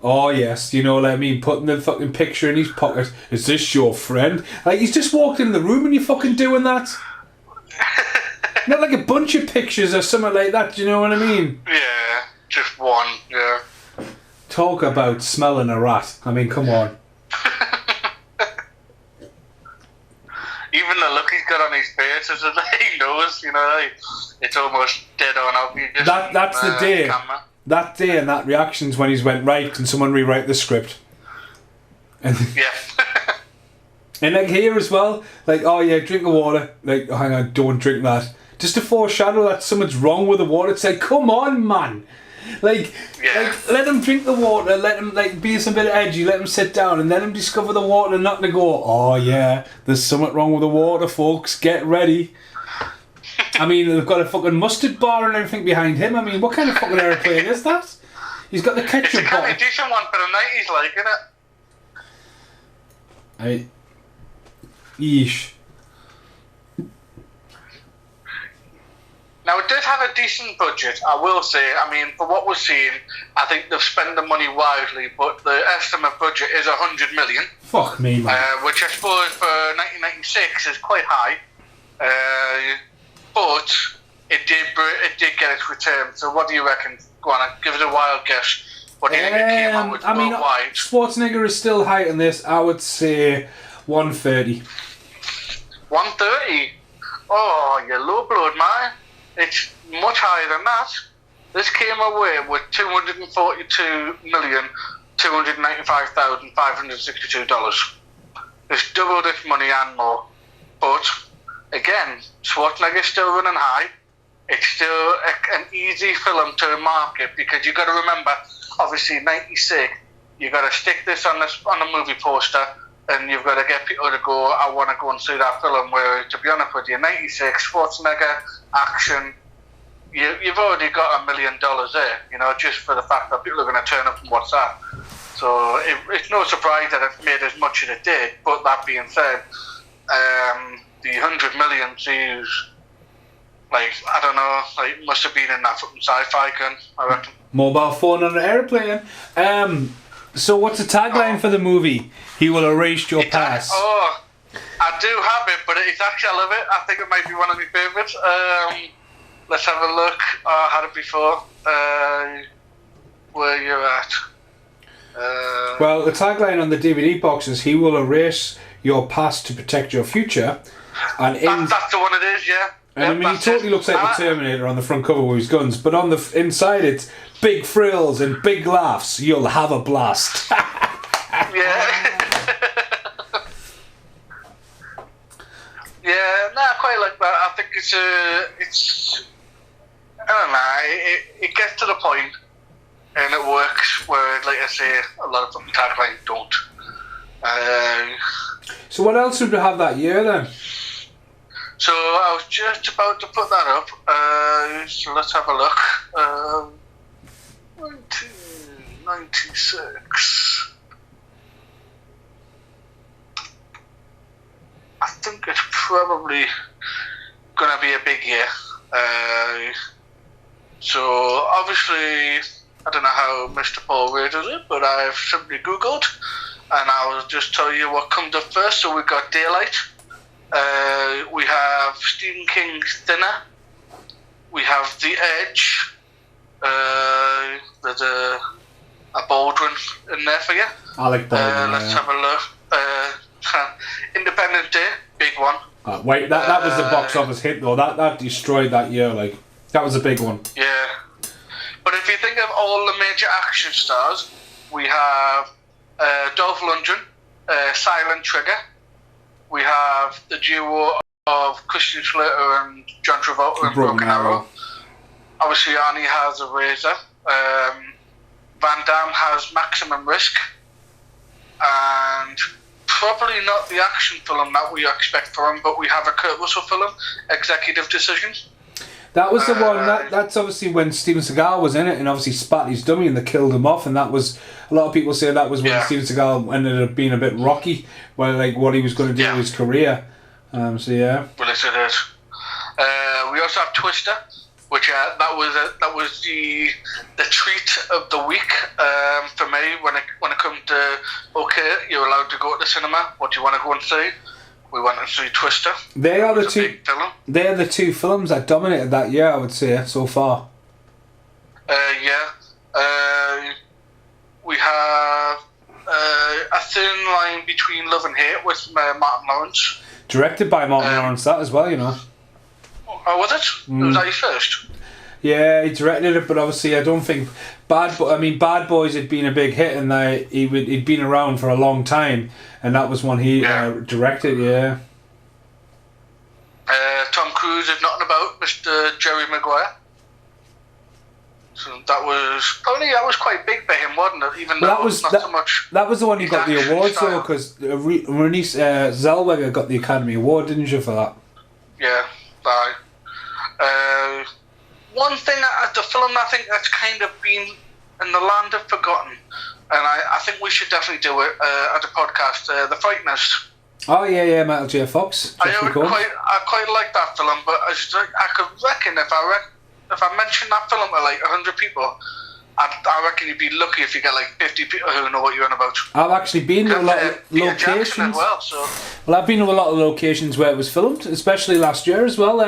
Oh yes, you know what I mean, putting the fucking picture in his pocket. Is this your friend? Like, he's just walked in the room and you're fucking doing that? Not like a bunch of pictures or something like that, do you know what I mean? Yeah, just one, yeah. Talk about smelling a rat. I mean, come on. Even the look he's got on his face, is like he knows, you know, like, it's almost dead on obvious. That's the day. Camera. That day and that reaction's when he's went, right, can someone rewrite the script? And yeah. and like here as well, like, oh yeah, drink the water. Like, oh, hang on, don't drink that. Just to foreshadow that something's wrong with the water. It's like, come on, man. Like, let him drink the water, let him like be some bit edgy, let him sit down, and let him discover the water and not to go, oh yeah, there's something wrong with the water, folks, get ready. I mean, they've got a fucking mustard bar and everything behind him. I mean, what kind of fucking aeroplane is that? He's got the ketchup bar. It's a decent one for the 90s, like, isn't it? Yeesh. Now, it did have a decent budget, I will say. I mean, for what we're seeing, I think they've spent the money wisely, but the estimate budget is 100 million. Fuck me, man. Which I suppose for 1996 is quite high. But it did get its return. So what do you reckon? Go on, give it a wild guess. What do you think it came out with worldwide? Schwarzenegger is still high in this. I would say 130. 130? Oh, you low blood, man. It's much higher than that. This came away with $242,295,562. It's doubled its money and more. But, again, Schwarzenegger's still running high. It's still an easy film to market because you got to remember, obviously, 96, you got to stick this on a movie poster and you've got to get people to go, I want to go and see that film. Where, to be honest with you, 96, Schwarzenegger, action, you've already got $1 million there, just for the fact that people are going to turn up and watch that. So it's no surprise that it made as much as it did. But that being said, the 100 million views, I don't know, must have been in that fucking sci-fi gun, I reckon. Mobile phone on an airplane. So what's the tagline for the movie? He will erase your past. Oh, I do have it, but it's actually, I love it. I think it might be one of my favourites. Let's have a look. I had it before. Where you're at. Well, the tagline on the DVD box is, he will erase your past to protect your future. And that's the one it is, yeah. And he totally looks like the Terminator on the front cover with his guns, but on the inside it's big frills and big laughs. You'll have a blast. Yeah. Yeah, no, I quite like that. I think it's I don't know, it gets to the point and it works, where, like I say, a lot of them taglines don't. So what else would we have that year then? So I was just about to put that up. So let's have a look. 1996. I think it's probably going to be a big year. So obviously, I don't know how Mr. Paul Ray does it, but I've simply Googled, and I'll just tell you what comes up first. So we've got Daylight. We have Stephen King's Thinner. We have The Edge. There's a Baldwin in there for you. Alec Baldwin. Let's have a look. Independence Day, big one. Wait, that was the box office hit though. That destroyed that year. That was a big one. Yeah, but if you think of all the major action stars, we have Dolph Lundgren, Silent Trigger. We have the duo of Christian Slater and John Travolta in Broken Arrow. Obviously, Arnie has a Razor. Van Damme has Maximum Risk. And probably not the action film that we expect from him, but we have a Kurt Russell film, Executive Decision. That was the one. That's obviously when Steven Seagal was in it, and obviously spat his dummy and they killed him off. And that was, a lot of people say that was when Steven Seagal ended up being a bit rocky, what he was going to do with his career. So yeah. Well, yes, it is. We also have Twister, which that was the treat of the week for me when it comes to, okay, you're allowed to go to the cinema. What do you want to go and see? We went to see Twister. They are the two films that dominated that year, I would say, so far. We have A Thin Line Between Love and Hate with Martin Lawrence. Directed by Martin Lawrence, that as well, Oh, was it? Was that his first? Yeah, he directed it, but obviously I don't think Bad Boys had been a big hit, and he'd been around for a long time, and that was one he directed. Yeah. Tom Cruise is nothing about Mr. Jerry Maguire. So that was quite big for him, wasn't it? Even though not so much. That was the one he got the awards though, because Renée Zellweger got the Academy Award, didn't you, for that? Yeah, right. One thing at the film I think that's kind of been in the land of forgotten, and I think we should definitely do it at a podcast. The Frighteners. Oh yeah, Michael J. Fox. I quite like that film, but I could reckon if I mentioned that film to 100 people, I reckon you'd be lucky if you get 50 people who know what you're on about. I've actually been to a lot of locations. As well, so. Well, I've been to a lot of locations where it was filmed, especially last year as well.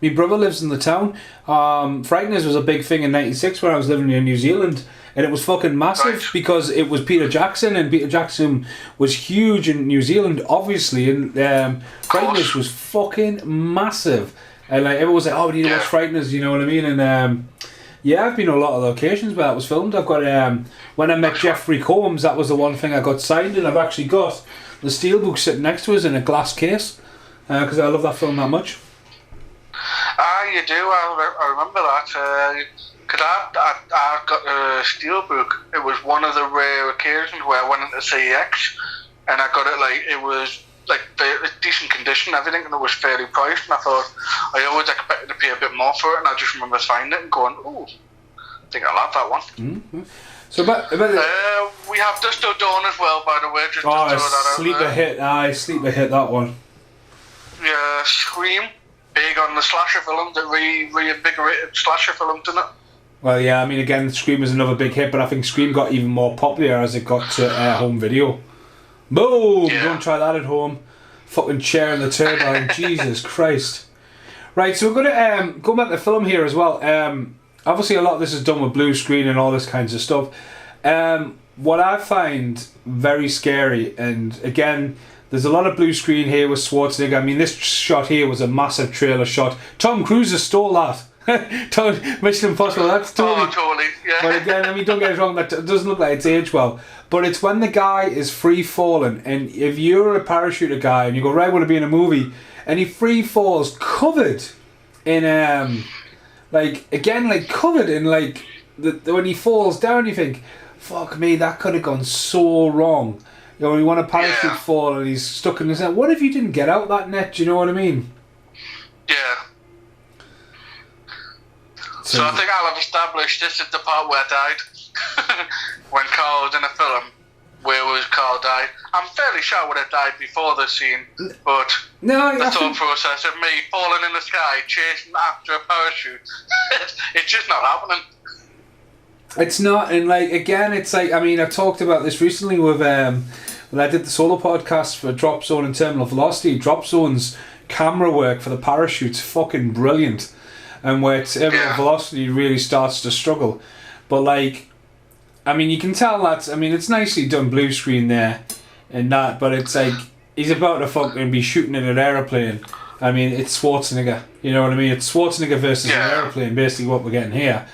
My brother lives in the town. Frighteners was a big thing in '96 when I was living in New Zealand, and it was fucking massive Right. because it was Peter Jackson, and Peter Jackson was huge in New Zealand, obviously, and Frighteners was fucking massive, and like everyone was like, "Oh, we need to watch Frighteners," you know what I mean? And yeah, I've been to a lot of locations where that was filmed. I've got when I met Jeffrey Combs, that was the one thing I got signed, and I've actually got the steelbook sitting next to us in a glass case because I love that film that much. Ah, you do. I remember that. Because I got a steelbook. It was one of the rare occasions where I went into CEX, and I got it like it was like decent condition, everything, and it was fairly priced. And I thought I always expected to pay a bit more for it, and I just remember finding it and going, "Oh, I think I love that one." Mm-hmm. So about we have Dust Till Dawn as well, by the way. Just to throw that out Sleeper there. hit. Aye, Sleeper hit that one. Yeah, Scream, big on the slasher films, that reinvigorated slasher films, didn't it? Well, yeah, I mean, again, Scream was another big hit, but I think Scream got even more popular as it got to home video. Boom! Yeah. Don't try that at home. Fucking chair in the turbine. Jesus Christ. Right, so we're going to go back to the film here as well. Obviously, a lot of this is done with blue screen and all this kinds of stuff. What I find very scary, and again, there's a lot of blue screen here with Schwarzenegger. I mean, this shot here was a massive trailer shot. Tom Cruise has stole that. Mission Impossible, that's totally... Oh, totally, yeah. But again, I mean, don't get us wrong, that doesn't look like it's aged well. But it's when the guy is free falling, and if you're a parachuter guy and you go, right, I want to be in a movie, and he free falls covered in, covered in, like, when he falls down, you think, fuck me, that could have gone so wrong. You know, you want a parachute fall and he's stuck in his net. What if you didn't get out that net? Do you know what I mean? Yeah. So I think I'll have established this is the part where I died. When Carl was in a film where Carl died. I'm fairly sure I would have died before the scene, but the thought process of me falling in the sky, chasing after a parachute, it's just not happening. It's not, and like, again, it's like, I mean, I talked about this recently with, when I did the solo podcast for Drop Zone and Terminal Velocity. Drop Zone's camera work for the parachute's fucking brilliant. And where Terminal Velocity really starts to struggle. But like, I mean, you can tell that's, I mean, it's nicely done blue screen there and that, but it's like, he's about to fucking be shooting at an aeroplane. I mean, it's Schwarzenegger, you know what I mean? It's Schwarzenegger versus an aeroplane, basically what we're getting here.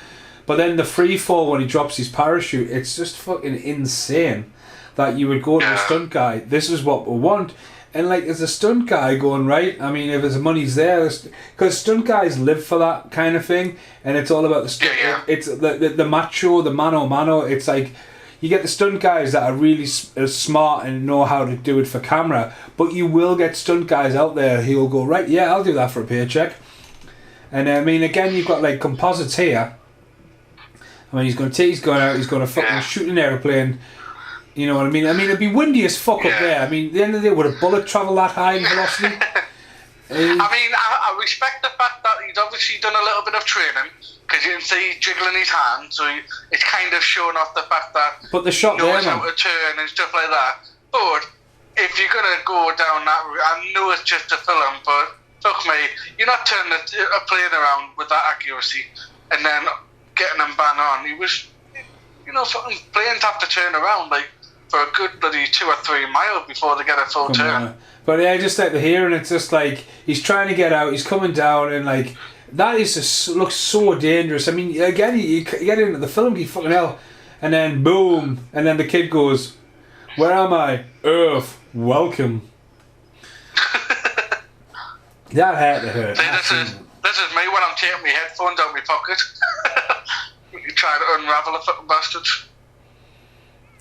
But then the free fall when he drops his parachute, it's just fucking insane that you would go to the stunt guy, this is what we want. And like, as a stunt guy going, right, I mean, if his money's there, because stunt guys live for that kind of thing, and it's all about the stunt. It's the macho, the mano. It's like, you get the stunt guys that are really smart and know how to do it for camera, but you will get stunt guys out there who'll go, right, yeah, I'll do that for a paycheck. And I mean, again, you've got like composites here. I mean, he's going to fucking shoot an aeroplane. You know what I mean? I mean, it'd be windy as fuck up there. I mean, at the end of the day, would a bullet travel that high in velocity? I mean, I respect the fact that he's obviously done a little bit of training, because you can see he's jiggling his hands, so it's kind of showing off the fact that he knows how to turn and stuff like that. But if you're going to go down that route, I know it's just a film, but fuck me, you're not turning a plane around with that accuracy and then getting them bang on. He was, you know, fucking planes have to turn around, like, for a good bloody 2 or 3 miles before they get a full turn. But yeah, just like the here, and it's just like he's trying to get out, he's coming down, and like that is just looks so dangerous. I mean, again, you get into the film, you fucking hell, and then boom, and then the kid goes, "Where am I? Earth, welcome." That had to hurt. See, this is me when I'm taking my headphones out of my pocket. You try to unravel a fucking bastards.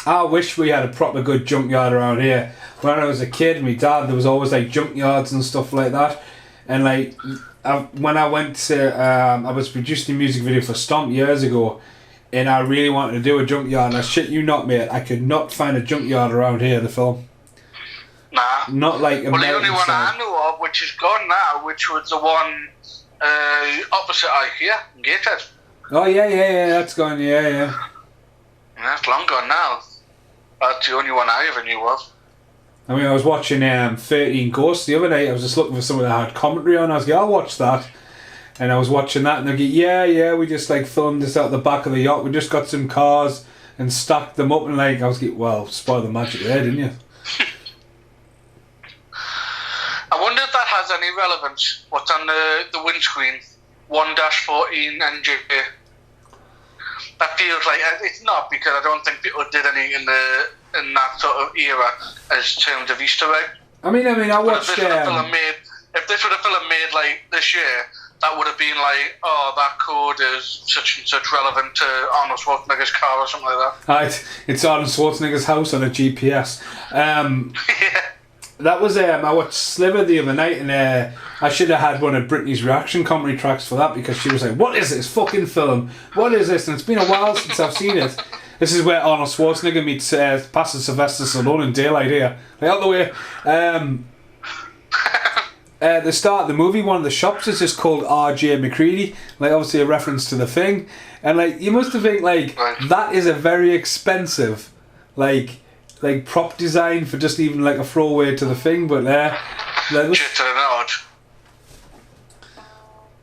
I wish we had a proper good junkyard around here. When I was a kid, my dad, there was always like junkyards and stuff like that. And like, when I went to, I was producing a music video for Stomp years ago, and I really wanted to do a junkyard. And I shit you not, mate, I could not find a junkyard around here. The film. Nah. Not like Well, the only one I know of, which is gone now, which was the one opposite IKEA, in Gateshead. Oh yeah, that's gone. Yeah. That's long gone now. That's the only one I ever knew of. I mean, I was watching 13 Ghosts the other night. I was just looking for something that had commentary on. I was like, I'll watch that. And I was watching that, and they go, yeah, we just like filmed this out the back of the yacht. We just got some cars and stacked them up, and like I was like, well, spoil the magic there, didn't you? I wonder if that has any relevance. What's on the windscreen? 1-14 NJ. That feels like it's not, because I don't think people did any in that sort of era as terms of Easter egg. I mean, I watched. If this would have film made like this year, that would have been like, oh, that code is such and such relevant to Arnold Schwarzenegger's car or something like that. It's Arnold Schwarzenegger's house on a GPS. Yeah. That was I watched Sliver the other night, and I should have had one of Britney's reaction comedy tracks for that, because she was like, "What is this fucking film? What is this?" And it's been a while since I've seen it. This is where Arnold Schwarzenegger meets Pastor Sylvester Stallone in Daylight here. Like, out the way. At the start of the movie, one of the shops is just called R.J. McCready, like obviously a reference to The Thing, and like you must have think like that is a very expensive like prop design for just even like a throwaway to The Thing, but Just an odd.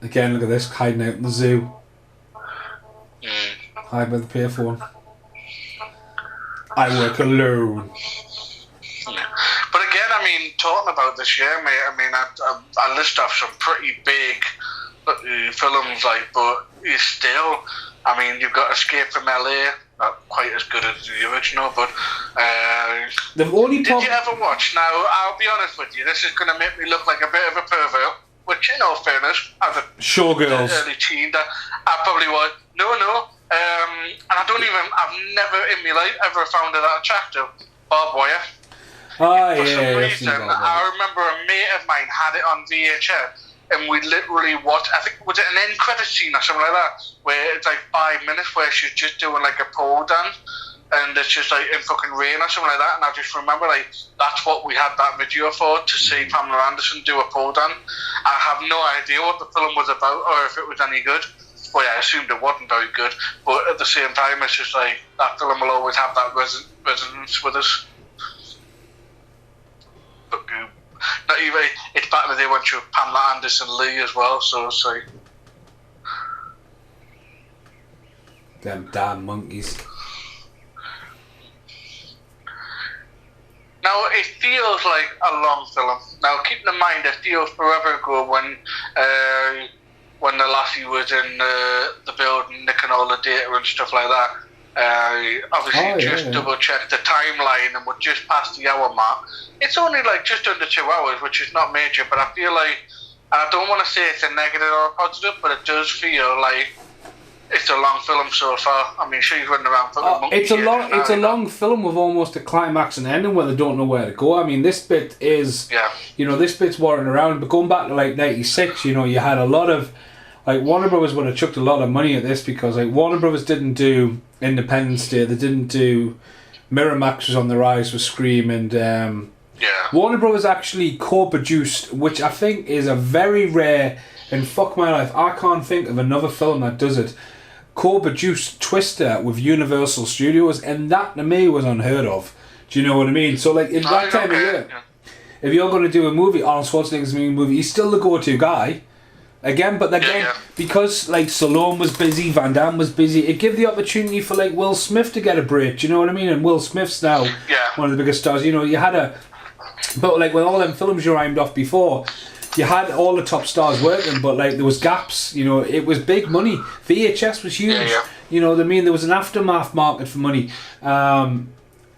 Again, look at this, hiding out in the zoo. Hide by the payphone. I work alone. But again, I mean, talking about this year, mate, I mean, I list off some pretty big films, like, but you still, I mean, you've got Escape from LA, not quite as good as the original, but did you ever watch? Now, I'll be honest with you, this is going to make me look like a bit of a pervert, which, in all fairness, as a Showgirls. Early teen, I probably was. No, and I've never in my life ever found her that attractive. Barbed Wire. For some reason, I remember a mate of mine had it on VHS, and we literally watched, I think, was it an end credit scene or something like that, where it's like 5 minutes where she's just doing like a pole dance, and it's just like in fucking rain or something like that, and I just remember like, that's what we had that video for, to see Pamela Anderson do a pole dance. I have no idea what the film was about, or if it was any good. Well, yeah, I assumed it wasn't very good, but at the same time, it's just like, that film will always have that resonance with us. But, not even, it's back in the day when she was Pamela Anderson Lee as well, so it's like... Them damn monkeys. Now, it feels like a long film. Now, keep in mind, it feels forever ago when the lassie was in the building, nicking all the data and stuff like that. Obviously, double checked the timeline, and we're just past the hour mark. It's only like just under 2 hours, which is not major, but I feel like, and I don't want to say it's a negative or a positive, but it does feel like it's a long film so far. I mean, she's running around for the monkey. It's a long film with almost a climax and ending where they don't know where to go. I mean, this bit is, this bit's warring around, but going back to like 96, you had a lot of, like, Warner Brothers would have chucked a lot of money at this, because like Warner Brothers didn't do Independence Day, they didn't do Miramax was on the rise with Scream, and Warner Brothers actually co-produced, which I think is a very rare, and fuck my life, I can't think of another film that does it, co-produced Twister with Universal Studios, and that to me was unheard of. Do you know what I mean? So like in that time of year, if you're going to do a movie, Arnold Schwarzenegger's movie, he's still the go-to guy. Again, because like Stallone was busy, Van Damme was busy, it gave the opportunity for like Will Smith to get a break. Do you know what I mean? And Will Smith's now one of the biggest stars. You had but like with all them films you rhymed off before, you had all the top stars working, but like there was gaps. It was big money. VHS was huge. You know what I mean? There was an aftermath market for money. And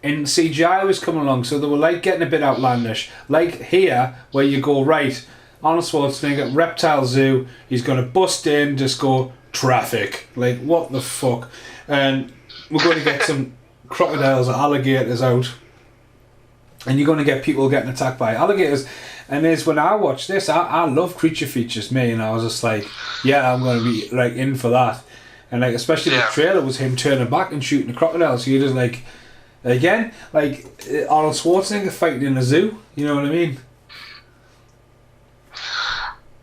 CGI was coming along, so they were like getting a bit outlandish. Like here, where you go, right, Arnold Schwarzenegger, Reptile Zoo, he's going to bust in, just go, traffic. Like, what the fuck? And we're going to get some crocodiles or alligators out. And you're going to get people getting attacked by alligators. And when I watched this, I love creature features, me, and I was just like, yeah, I'm going to be like in for that. And like, especially the trailer was him turning back and shooting the crocodiles. So you're just like, again, like Arnold Schwarzenegger fighting in a zoo. You know what I mean?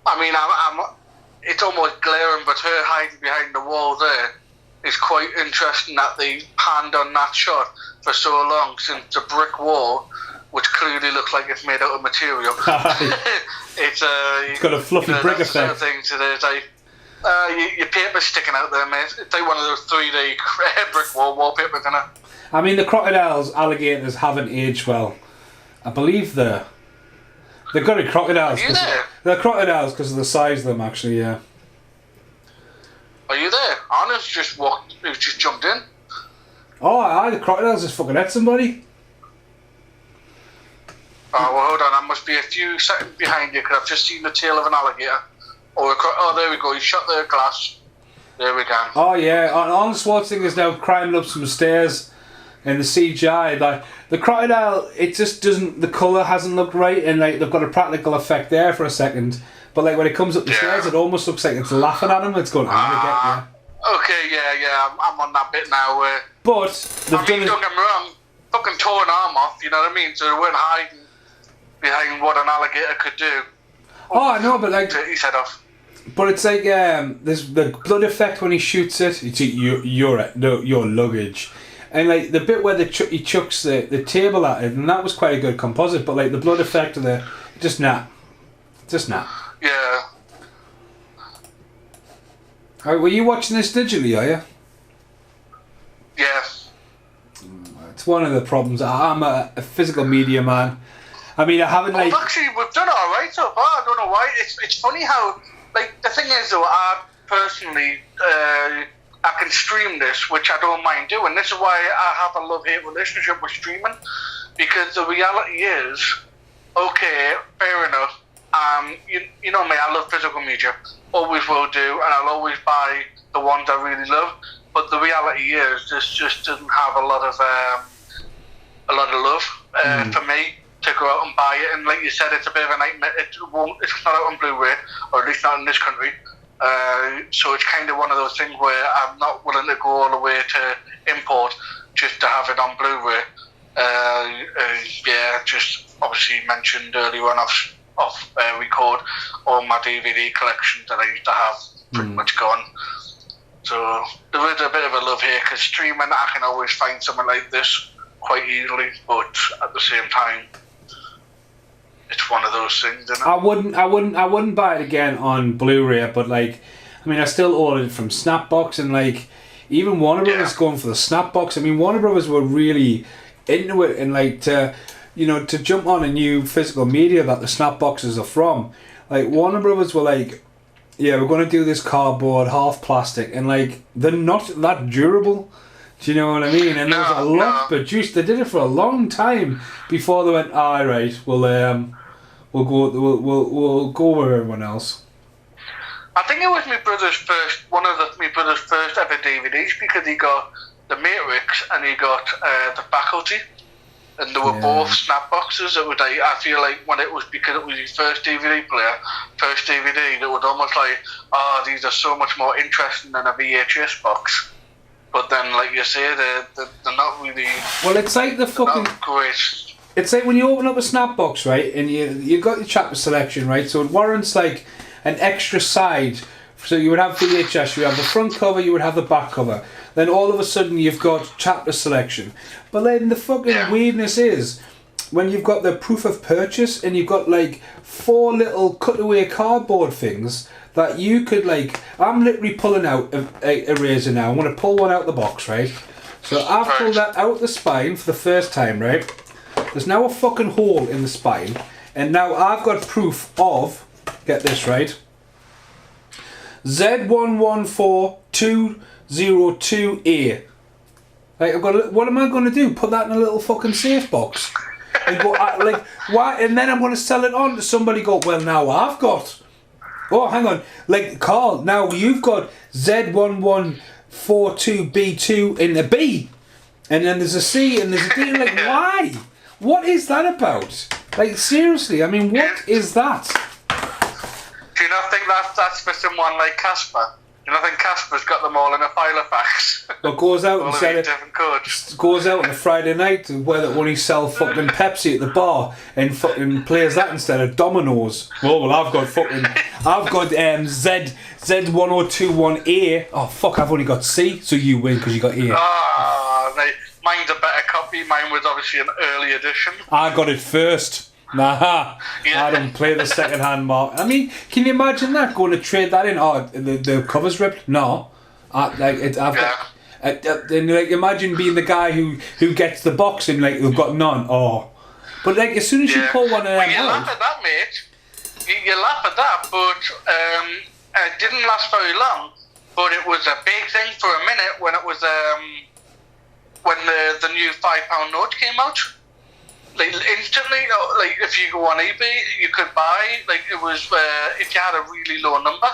I mean, it's almost glaring, but her hiding behind the wall there is quite interesting that they panned on that shot for so long, since the brick wall, which clearly looks like it's made out of material. It's got a fluffy brick effect. Things, it's like, Your paper's sticking out there, mate. It's like one of those 3D brick wall wallpapers, isn't it? I mean, the crocodiles, alligators haven't aged well. I believe they've got to be crocodiles. Are you there? They're crocodiles because of the size of them, actually, yeah. Are you there? Anna's just jumped in. Oh, aye, the crocodiles just fucking ate somebody. Oh, well, hold on. I must be a few seconds behind you because I've just seen the tail of an alligator. Oh, there we go. He shot the glass. There we go. Oh, yeah. Arnold Schwarzenegger's now climbing up some stairs in the CGI. Like, the crocodile, it just doesn't... The colour hasn't looked right, and like they've got a practical effect there for a second. But like when it comes up the stairs, it almost looks like it's laughing at him. It's going, I'm going to get you. Okay, yeah. I'm on that bit now. But don't get me wrong. Fucking tore an arm off, you know what I mean? So they weren't hiding behind what an alligator could do. Oh, I know, but like... His head off. But it's like there's the blood effect when he shoots it. It's your luggage, and like the bit where he chucks the table at it, and that was quite a good composite. But like the blood effect of the just not. Yeah. Were you watching this digitally? Are you? Yeah. It's one of the problems. I'm a physical media man. I mean, I haven't like. Actually, we've done all right so far. I don't know why. It's funny how. Like, the thing is, though, I personally, I can stream this, which I don't mind doing. This is why I have a love-hate relationship with streaming, because the reality is, okay, fair enough, you know me, I love physical media, always will do, and I'll always buy the ones I really love, but the reality is, this just doesn't have a lot of love for me to go out and buy it, and like you said, it's a bit of a nightmare. It's not out on Blu-ray, or at least not in this country. So it's kind of one of those things where I'm not willing to go all the way to import just to have it on Blu-ray. Just obviously mentioned earlier on off record, all my DVD collections that I used to have pretty much gone. So there is a bit of a love here, because streaming, I can always find something like this quite easily, but at the same time, it's one of those things, isn't it? I wouldn't buy it again on Blu-ray, but like, I mean, I still ordered it from Snapbox, and like, even Warner Brothers going for the Snapbox. I mean, Warner Brothers were really into it, and like to jump on a new physical media that the Snapboxes are from. Like, Warner Brothers were like, yeah, we're going to do this cardboard, half plastic, and like, they're not that durable. Do you know what I mean? And there was a lot produced. They did it for a long time before they went, all right, we'll go with everyone else. I think it was one of my brother's first ever DVDs, because he got The Matrix and he got The Faculty, and they were both Snapboxes. It was like, I feel like when it was, because it was his first DVD player, first DVD, that was almost like, these are so much more interesting than a VHS box. But then, like you say, they're not really. Well, it's like the fucking. Great. It's like when you open up a Snapbox, right, and you got your chapter selection, right, so it warrants like an extra side. So you would have VHS, you have the front cover, you would have the back cover. Then all of a sudden you've got chapter selection. But then the fucking weirdness is, when you've got the proof of purchase and you've got like 4 little cutaway cardboard things that you could like. I'm literally pulling out a razor now. I'm going to pull one out the box, right? So I've pulled that out the spine for the first time, right? There's now a fucking hole in the spine, and now I've got proof of, get this right, Z114202A. Like, what am I going to do? Put that in a little fucking safe box? And go, like, why? And then I'm going to sell it on to somebody. Go, well, now I've got. Oh, hang on. Like, Carl, now you've got Z1142B2 in a B. And then there's a C and there's a D. Like, why? What is that about? Like, seriously, I mean, what is that? Do you not think that's for someone like Casper? Do you not think Casper's got them all in a file of facts? Well, goes out and said different codes. Goes out on a Friday night where when he sells fucking Pepsi at the bar and fucking plays that instead of Dominoes. Well, I've got Z1021A. Oh fuck, I've only got C, so you win because you got A. Mine's a better copy. Mine was obviously an early edition. I got it first. Nah, Yeah. I don't play the second-hand market. I mean, can you imagine that, going to trade that in? Oh, the cover's ripped. No, I've got. And like, imagine being the guy who gets the box and like they've got none. Oh, but like as soon as you pull one of them well, you out, laugh at that, mate. You laugh at that, but it didn't last very long. But it was a big thing for a minute when it was when the new £5 note came out. Like instantly, like if you go on eBay, you could buy, like it was if you had a really low number,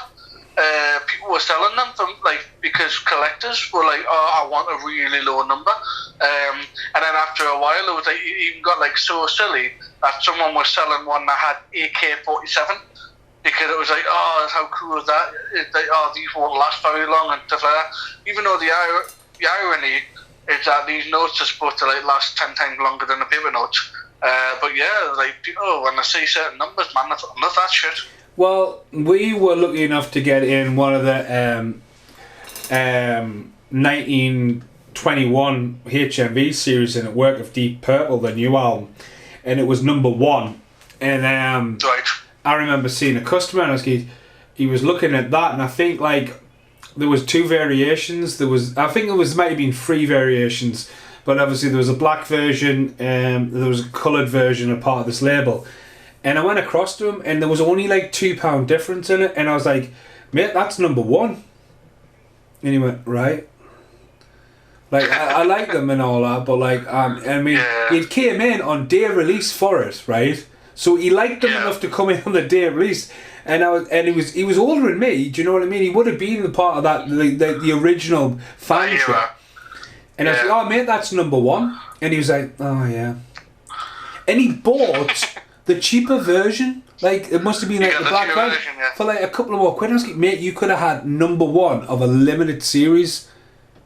people were selling them from, like, because collectors were like, oh, I want a really low number, and then after a while it was like it even got like so silly that someone was selling one that had AK-47 because it was like, oh, how cool is that? It's like, oh, these won't last very long and stuff like that. Even though the irony is that these notes are supposed to like last 10 times longer than a paper note. But yeah, like, oh, when I see certain numbers, man, I love that shit. well, we were lucky enough to get in one of the 1921 HMV series in a work of Deep Purple, the new album, and it was number 1. And Right. I remember seeing a customer and he was looking at that, and I think like there was 2 variations. I think might have been 3 variations, but obviously there was a black version, there was a coloured version of part of this label. And I went across to him and there was only like £2 difference in it, and I was like, mate, that's number 1. And he went, right. Like, I like them and all that, but like, I mean, he came in on day release for it, right? So he liked them enough to come in on the day of release, and he was older than me. Do you know what I mean? He would have been the part of that the original fan show. And I was like, oh mate, that's number 1. And he was like, oh yeah. And he bought the cheaper version. Like it must have been like the black one for like a couple of more quid. I was like, mate, you could have had number 1 of a limited series.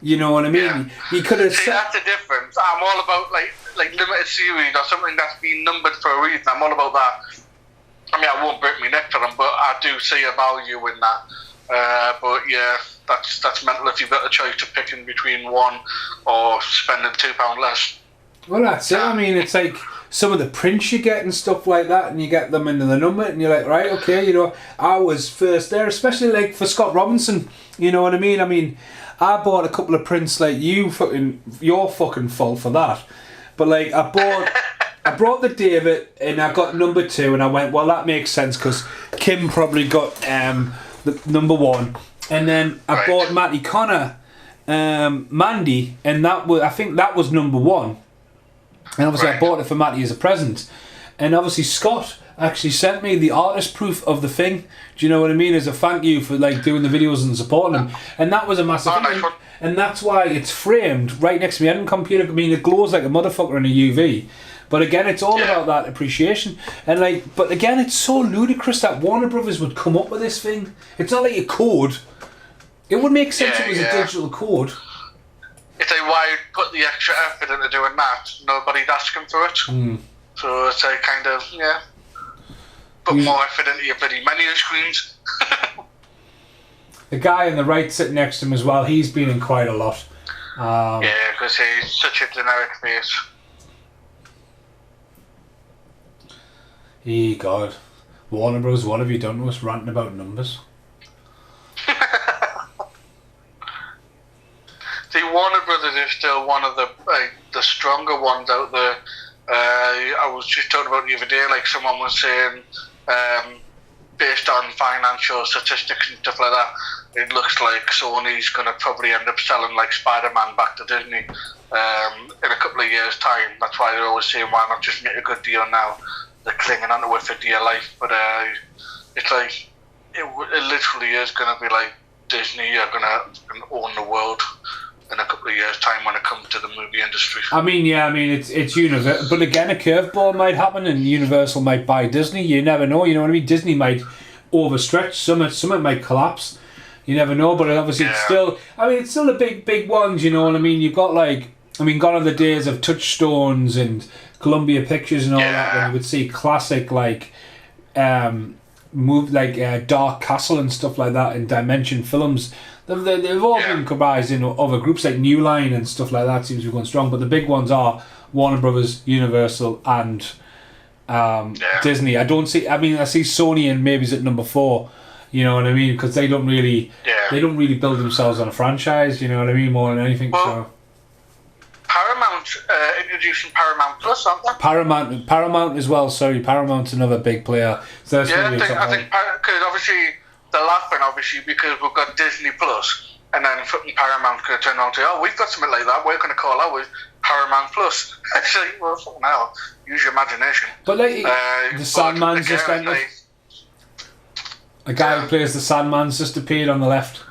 You know what I mean? Yeah. You could have. See, that's the difference. I'm all about like limited series or something that's been numbered for a reason. I'm all about that. I mean, I won't break my neck for them, but I do see a value in that. But yeah, that's mental if you've got a choice of picking between one or spending £2 less. Well, that's it. I mean, it's like some of the prints you get and stuff like that, and you get them into the number, and you're like, right, okay, you know, I was first there, especially like for Scott Robinson. You know what I mean? I bought a couple of prints like your fucking fault for that. But like I brought the David and I got number 2, and I went, well, that makes sense because Kim probably got the number 1, and then I bought Matty Connor, Mandy, and I think that was number 1, and obviously I bought it for Matty as a present, and obviously Scott actually sent me the artist proof of the thing. Do you know what I mean? As a thank you for like doing the videos and supporting them, and that was a massive thing. And that's why it's framed right next to me. I didn't computer. I mean, it glows like a motherfucker in a UV. But again, it's all about that appreciation. And like, but again, it's so ludicrous that Warner Brothers would come up with this thing. It's not like a code. It would make sense if it was a digital code. It's like, why put the extra effort into doing that? Nobody's asking for it. So it's like kind of, put more effort into your bloody menu screens. The guy on the right sitting next to him as well, he's been in quite a lot. Because he's such a generic face. God. Warner Bros., what have you done to us ranting about numbers? See, Warner Brothers is still one of the stronger ones out there. I was just talking about the other day, like someone was saying, based on financial statistics and stuff like that, it looks like Sony's going to probably end up selling like Spider-Man back to Disney in a couple of years' time. That's why they're always saying, why not just make a good deal now? They're clinging onto it for dear life. But it's like, it literally is going to be like Disney are going to own the world in a couple of years' time when it comes to the movie industry. I mean, it's Universal, but again, a curveball might happen, and Universal might buy Disney. You never know. You know what I mean? Disney might overstretch. Some might collapse. You never know. But obviously, it's still. I mean, it's still the big ones. You know what I mean? You've got gone are the days of Touchstones and Columbia Pictures and all that. When you would see classic Dark Castle and stuff like that in Dimension Films. They've all been comprised in other groups like New Line and stuff like that. Seems to be going strong, but the big ones are Warner Brothers, Universal, and Disney. I don't see. I mean, I see Sony and maybe's at number 4. You know what I mean? Because they don't really build themselves on a franchise. You know what I mean? More than anything. Well, so Paramount introducing Paramount Plus, aren't they? Paramount as well. Sorry, Paramount's another big player. So that's I think because obviously they're laughing because we've got Disney Plus, and then fucking Paramount could turn around to, oh, we've got something like that. We're going to call ours Paramount Plus. It's like, well, fucking hell, use your imagination. But like the Sandman's just entered. A guy who plays the Sandman's just appeared on the left.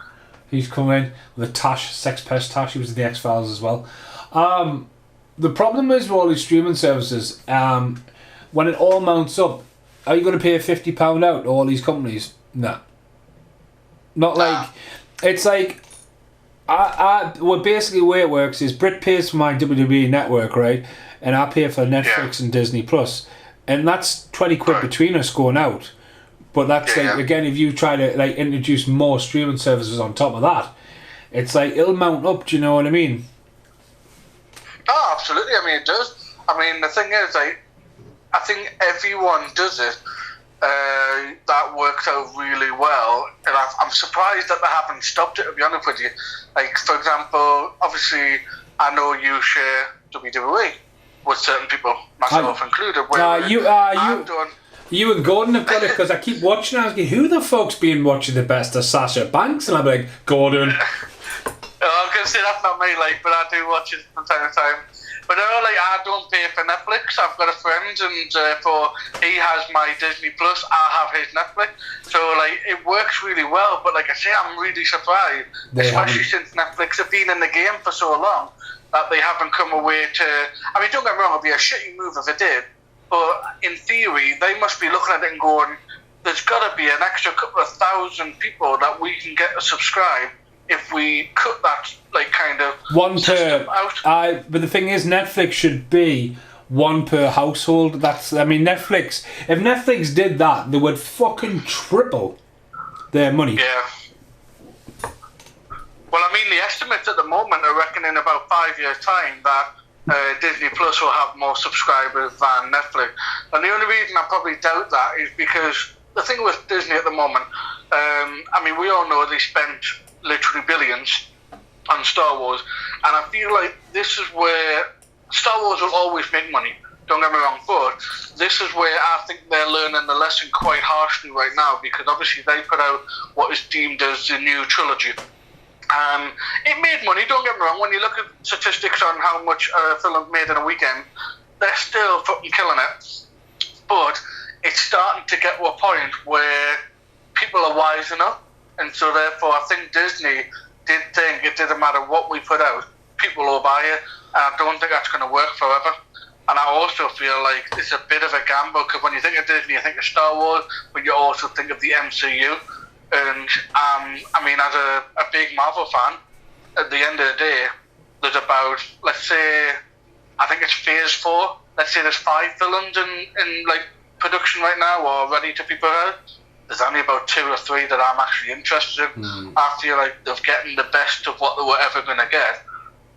He's come in with Tash, Sex Pest Tash. He was in the X-Files as well. The problem is with all these streaming services, when it all mounts up, are you going to pay £50 out to all these companies? No. Not like... It's like... well, basically the way it works is Brit pays for my WWE network, right? And I pay for Netflix and Disney Plus. And that's 20 quid between us going out. But that's again, if you try to like introduce more streaming services on top of that, it's like it'll mount up. Do you know what I mean? Oh, absolutely. I mean, it does. I mean, the thing is, I think everyone does it. That works out really well, and I'm surprised that they haven't stopped it. To be honest with you, like for example, obviously, I know you share WWE with certain people, myself included. You and Gordon have got it because I keep watching. I was like, who the fuck's been watching the best of Sasha Banks? And I'm like, Gordon. I'm going to say that's not me, like, but I do watch it from time to time. But no, like, I don't pay for Netflix. I've got a friend, and therefore he has my Disney Plus. I have his Netflix. So, like, it works really well. But, like I say, I'm really surprised, especially since Netflix have been in the game for so long, that they haven't come away to... I mean, don't get me wrong, it'd be a shitty move if it did. But in theory, they must be looking at it and going, there's got to be an extra couple of thousand people that we can get to subscribe if we cut that, like, kind of one system out. But the thing is, Netflix should be one per household. Netflix... If Netflix did that, they would fucking triple their money. Yeah. Well, I mean, the estimates at the moment are reckoning about 5 years' time that Disney Plus will have more subscribers than Netflix. And the only reason I probably doubt that is because the thing with Disney at the moment, we all know they spent literally billions on Star Wars, and I feel like this is where Star Wars will always make money, don't get me wrong, but this is where I think they're learning the lesson quite harshly right now, because obviously they put out what is deemed as the new trilogy. It made money, don't get me wrong. When you look at statistics on how much a film made in a weekend, they're still fucking killing it. But it's starting to get to a point where people are wising up, and so therefore I think Disney did think it didn't matter what we put out, people will buy it, and I don't think that's going to work forever. And I also feel like it's a bit of a gamble, because when you think of Disney, you think of Star Wars, but you also think of the MCU. And as a big Marvel fan, at the end of the day, there's about, let's say, I think it's Phase 4. Let's say there's 5 films in like production right now, or ready to be put out. There's only about 2 or 3 that I'm actually interested in. I feel like they're getting the best of what they were ever going to get.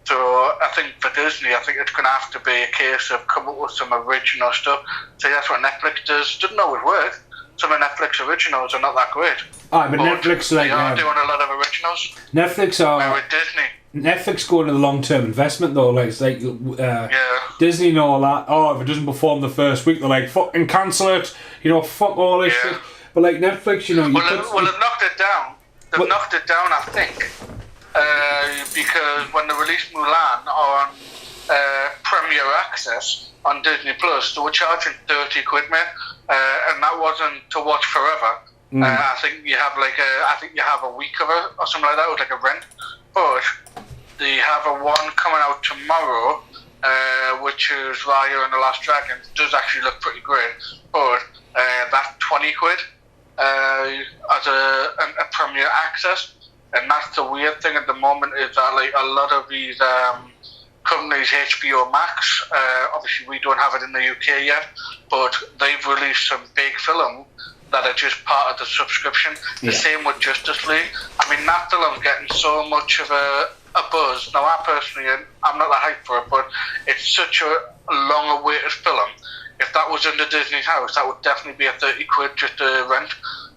So I think for Disney, I think it's going to have to be a case of come up with some original stuff. So that's what Netflix does. Doesn't always work. Some of Netflix originals are not that great. But Netflix they are doing a lot of originals. Netflix are with Disney. Netflix going to the long-term investment though. Like it's like Disney and all that. Oh, if it doesn't perform the first week, they're like fucking cancel it. You know, fuck all this shit. But like Netflix, you know, they've knocked it down. They've knocked it down, I think, because when they released Mulan on Premier Access on Disney Plus, they were charging 30 quid, mate. And that wasn't to watch forever. I think you have a week of it or something like that, with like a rent. But they have a one coming out tomorrow, which is Raya and the Last Dragon. It does actually look pretty great, but that's 20 quid as a Premier Access. And that's the weird thing at the moment, is that like a lot of these companies, HBO Max, obviously we don't have it in the UK yet, but they've released some big film that are just part of the subscription. The same with Justice League. I mean, that film's getting so much of a buzz. Now, I personally, I'm not that hyped for it, but it's such a long-awaited film. if that was under Disney's house, that would definitely be a 30 quid just to rent.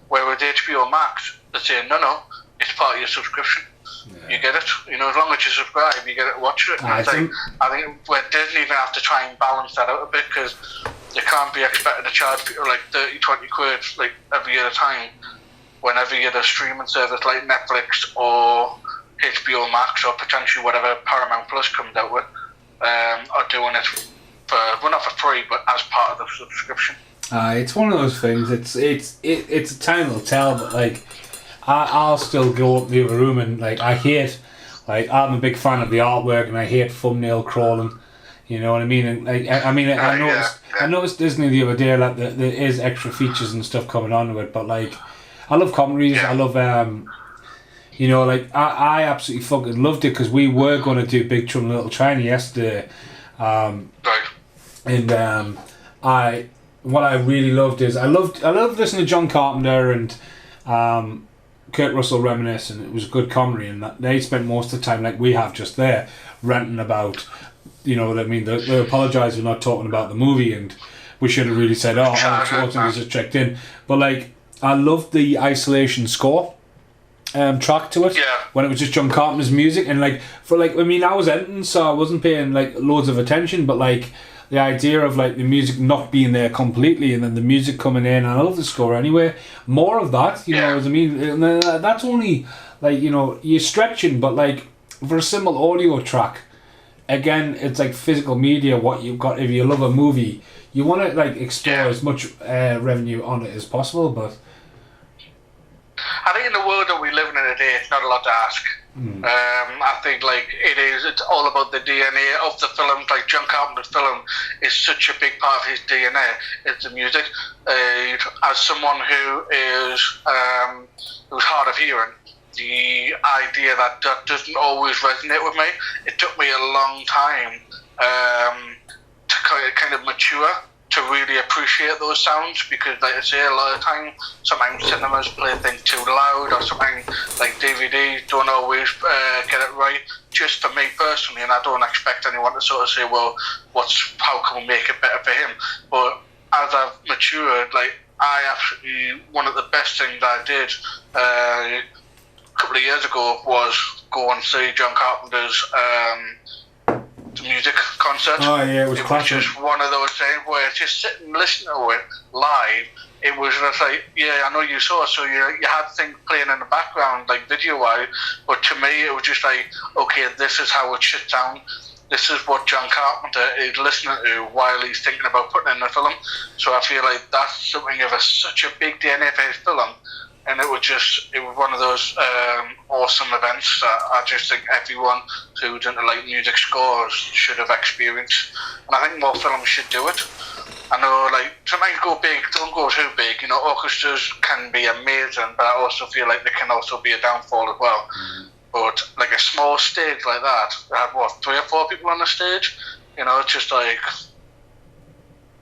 Where with HBO Max, they're saying, no, it's part of your subscription. Yeah. You get it. As long as you subscribe, you get it to watch it. I think where Disney going to have to try and balance that out a bit, because you can't be expected to charge people like 30, 20 quid like every year at a time whenever you're a streaming service like Netflix or HBO Max or potentially whatever Paramount Plus comes out with, are doing it well, not for free, but as part of the subscription. It's one of those things. It's a time will tell, but like I'll still go up to the other room and like I'm a big fan of the artwork and I hate thumbnail crawling. You know what I mean? And like I noticed Disney the other day that there is extra features and stuff coming on with it, but like I love commentaries. Yeah. I love I absolutely fucking loved it because we were going to do Big Trouble in Little China yesterday. And what I really loved is I loved listening to John Carpenter and Kurt Russell reminisce, and it was a good comedy, and that they spent most of the time like we have just there ranting about, you know what I mean, they apologise for not talking about the movie, and we should have really said was just checked in, but like I loved the Isolation score track to it, when it was just John Carpenter's music, and like I was editing, so I wasn't paying like loads of attention, but like the idea of like the music not being there completely and then the music coming in, and I love the score anyway. More of that, you know what I mean? And that's only like, you're stretching, but like for a simple audio track, again, it's like physical media. What you've got, if you love a movie, you want to like explore as much revenue on it as possible. But I think in the world that we live in today, it's not a lot to ask. I think like it's all about the DNA of the film. Like John Carpenter's film is such a big part of his DNA. It's the music. As someone who is who's hard of hearing, the idea that doesn't always resonate with me. It took me a long time to kind of mature to really appreciate those sounds, because like I say, a lot of time sometimes cinemas play things too loud, or sometimes like DVDs don't always get it right. Just for me personally, and I don't expect anyone to sort of say, well, how can we make it better for him? But as I've matured, like one of the best things I did a couple of years ago was go and see John Carpenter's music concert. Oh yeah, it was just one of those things where just sitting and listening to it live, it was just like, I know you saw it, so you had things playing in the background like video wise, but to me it was just like, okay, this is how it should sound. This is what John Carpenter is listening to while he's thinking about putting in the film. So I feel like that's something of such a big DNA for his film. And it was one of those awesome events that I just think everyone who's into like music scores should have experienced. And I think more films should do it. I know like sometimes go big, don't go too big. Orchestras can be amazing, but I also feel like they can also be a downfall as well. But like a small stage like that, I had 3 or 4 people on the stage. It's just like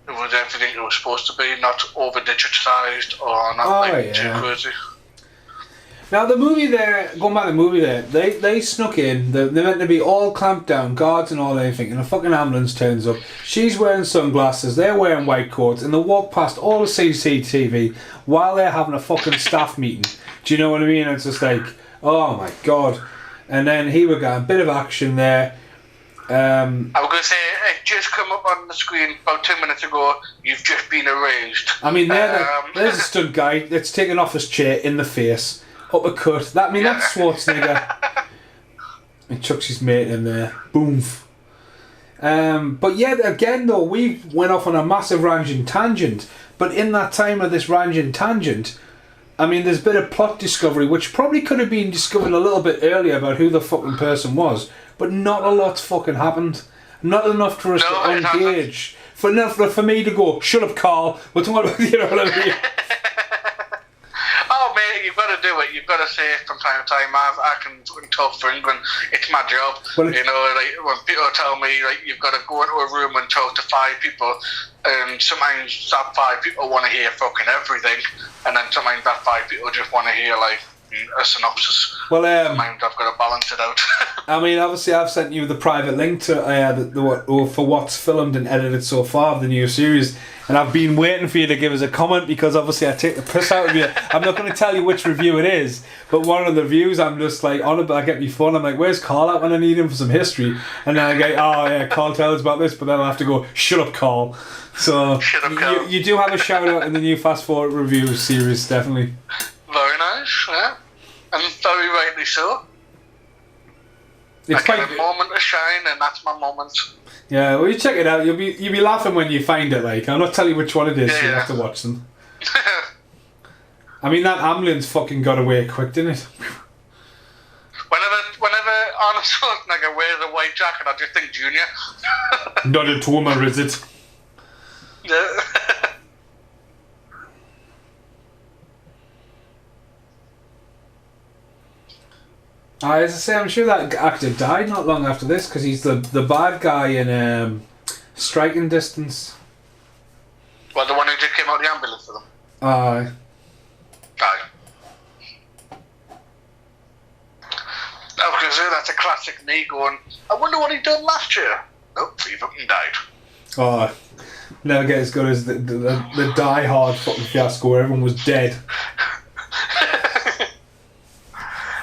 it was everything it was supposed to be, not over digitized or not too crazy. Now the movie there, going back to the movie there, they snuck in, they're meant to be all clamped down, guards and all anything, and a fucking ambulance turns up, she's wearing sunglasses, they're wearing white coats, and they walk past all the CCTV while they're having a fucking staff meeting. Do you know what I mean? It's just like, oh my god. And then here we got a bit of action there. I was going to say, it just come up on the screen about 2 minutes ago, you've just been erased. I mean, there's a stunt guy that's taken off his chair in the face, uppercut. That's Schwarzenegger. And chucks his mate in there. Boom. But yeah, again though, we went off on a massive ranging tangent. But in that time of this ranging tangent, I mean, there's a bit of plot discovery, which probably could have been discovered a little bit earlier about who the fucking person was. But not a lot's fucking happened. Not enough for us to engage. For me to go, shut up, Carl. We're talking about, you know what I mean? Oh, mate, you've got to do it. You've got to say it from time to time. I can talk for England. It's my job. Well, like when people tell me, like, you've got to go into a room and talk to 5 people, and sometimes that 5 people want to hear fucking everything, and then sometimes that 5 people just want to hear, like, reading a synopsis. Well, Mind, I've got to balance it out. I mean, obviously, I've sent you the private link to for what's filmed and edited so far of the new series, and I've been waiting for you to give us a comment because obviously I take the piss out of you. I'm not going to tell you which review it is, but one of the reviews I'm just like on about. I get me phone. I'm like, "Where's Carl at when I need him for some history?" And then I go, "Oh yeah, Carl tells us about this," but then I'll have to go, "Shut up, Carl." So Shut up, Carl. You do have a shout out in the new Fast Forward review series, definitely. Very nice, yeah, and very rightly so. It's I get a moment to shine, and that's my moment. Yeah, well, you check it out. You'll be laughing when you find it. Like, I'll not tell you which one it is. So you have to watch them. I mean, that ambulance fucking got away quick, didn't it? Whenever Arnold Schwarzenegger wears a white jacket, I just think Junior. Not a tumor, is it? Yeah. As I say, I'm sure that actor died not long after this because he's the bad guy in Striking Distance. Well, the one who just came out of the ambulance for them. Aye. Died. I was going to say that's a classic me going, I wonder what he done last year. Nope, he fucking died. Oh, never get as good as the Die Hard fucking fiasco where everyone was dead.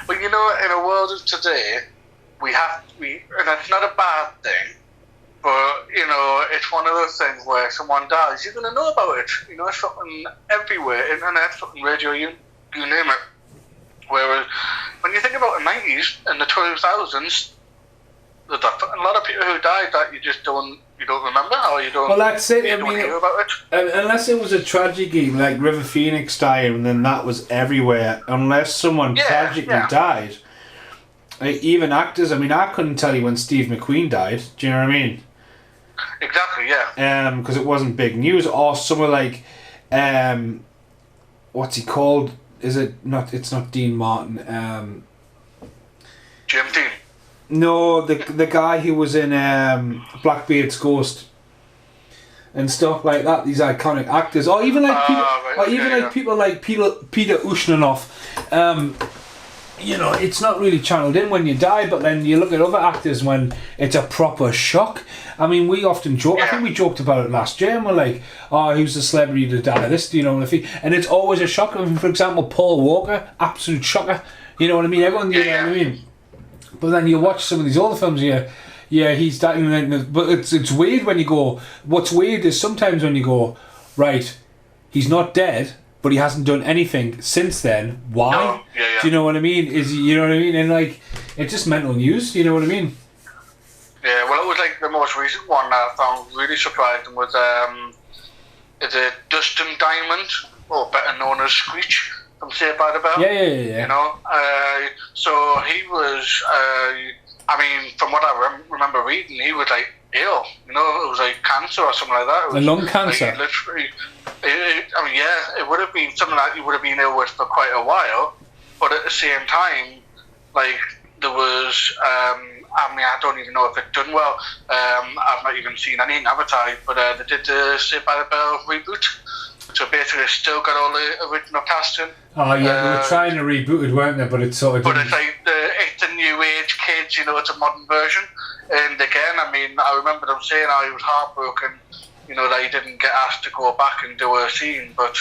But you know, in a world of today, and it's not a bad thing, but you know, it's one of those things where someone dies, you're going to know about it. You know, it's fucking everywhere, internet, fucking radio, you name it. Whereas when you think about the 90s and the 2000s, there's a lot of people who died that you don't remember, or you don't. Well, that's it. You don't hear about it. Unless it was a tragedy like River Phoenix dying, and then that was everywhere. Unless someone tragically died, like, even actors. I mean, I couldn't tell you when Steve McQueen died. Do you know what I mean? Exactly. Yeah. Because it wasn't big news. Or someone like, what's he called? Is it not? It's not Dean Martin. Jim Dean. No, the guy who was in Blackbeard's Ghost and stuff like that. These iconic actors, or even like people like Peter Ustinov. You know, it's not really channeled in when you die, but then you look at other actors when it's a proper shock. I mean, we often joke. I think we joked about it last year, and we're like, "Oh, who's the celebrity to die of this?" Do you know what I mean? And it's always a shock. I mean, for example, Paul Walker, absolute shocker. You know what I mean? Everyone, you know what I mean? But then you watch some of these older films, he's dying. But it's weird when you go. What's weird is sometimes when you go, right, he's not dead, but he hasn't done anything since then. Why? No. Yeah. Do you know what I mean? You know what I mean? And like, it's just mental news. You know what I mean? Yeah. Well, it was like the most recent one that I found really surprising was is it Dustin Diamond, or better known as Screech, from Saved by the Bell. Yeah. You know, so he was. I mean, from what I remember reading, he was like ill. You know, it was like cancer or something like that. It was, lung cancer. Like, literally, it would have been something that he would have been ill with for quite a while. But at the same time, like there was. I don't even know if it's done well. I've not even seen anything advertised, but they did the Saved by the Bell reboot. So basically, it's still got all the original casting. Oh yeah, they were trying to reboot it, weren't they? But it's sort of. But it's like it's the new age kids, you know. It's a modern version. And again, I mean, I remember them saying how he was heartbroken, you know, that he didn't get asked to go back and do a scene. But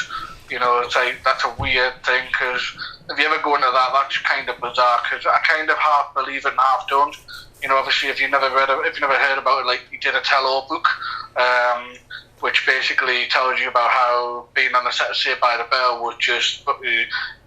you know, it's like that's a weird thing because if you ever go into that, that's kind of bizarre. Because I kind of half believe it and half don't. You know, obviously, if you've never heard about it, like he did a tell-all book. Which basically tells you about how being on the set of Saved by the Bell was just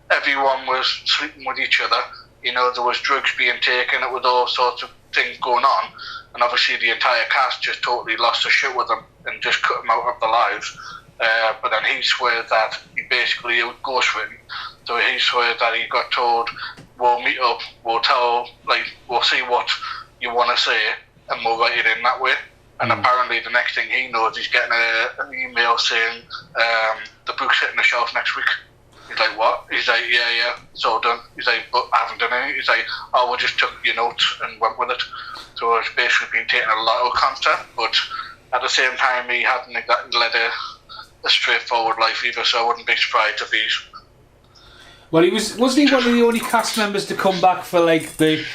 everyone was sleeping with each other. You know, there was drugs being taken, it was all sorts of things going on, and obviously the entire cast just totally lost their shit with them and just cut them out of their lives. But then he swears that he basically was ghostwritten. So he swears that he got told, "We'll meet up, we'll see what you want to say, and we'll write it in that way." And apparently the next thing he knows, he's getting an email saying the book's hitting the shelf next week. He's like, what? He's like, yeah, it's all done. He's like, but I haven't done anything. He's like, oh, we just took your notes and went with it. So it's basically been taking a lot of content, but at the same time, he hadn't exactly led a straightforward life either, so I wouldn't be surprised if he's Well, wasn't he one of the only cast members to come back for the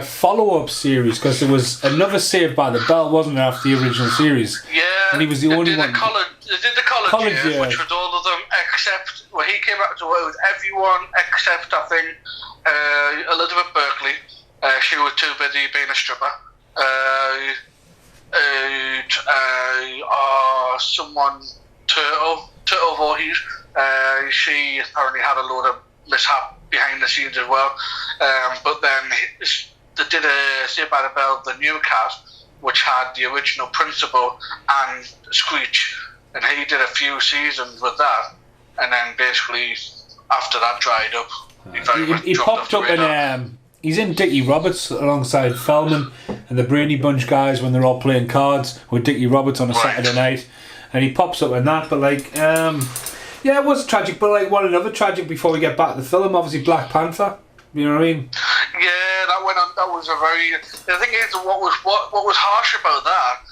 follow-up series? Because there was another Saved by the Bell, wasn't there, after the original series? Yeah, and he was the only one. They did the college years, years, which was all of them except he came out to work with everyone except I think Elizabeth Berkley. She was too busy being a stripper. Someone Turtle Voorhees. She apparently had a load of mishap behind the scenes as well. But then they did a Saved by the Bell, the new cast, which had the original Principal and Screech, and he did a few seasons with that, and then basically after that dried up. He popped up in. He's in Dickie Roberts alongside Feldman and the Brady Bunch guys when they're all playing cards with Dickie Roberts on a Saturday night, and he pops up in that. But yeah, it was tragic. But one another tragic before we get back to the film, obviously Black Panther. You know what I mean? Yeah, that went on. That was a very. The thing is, what was harsh about that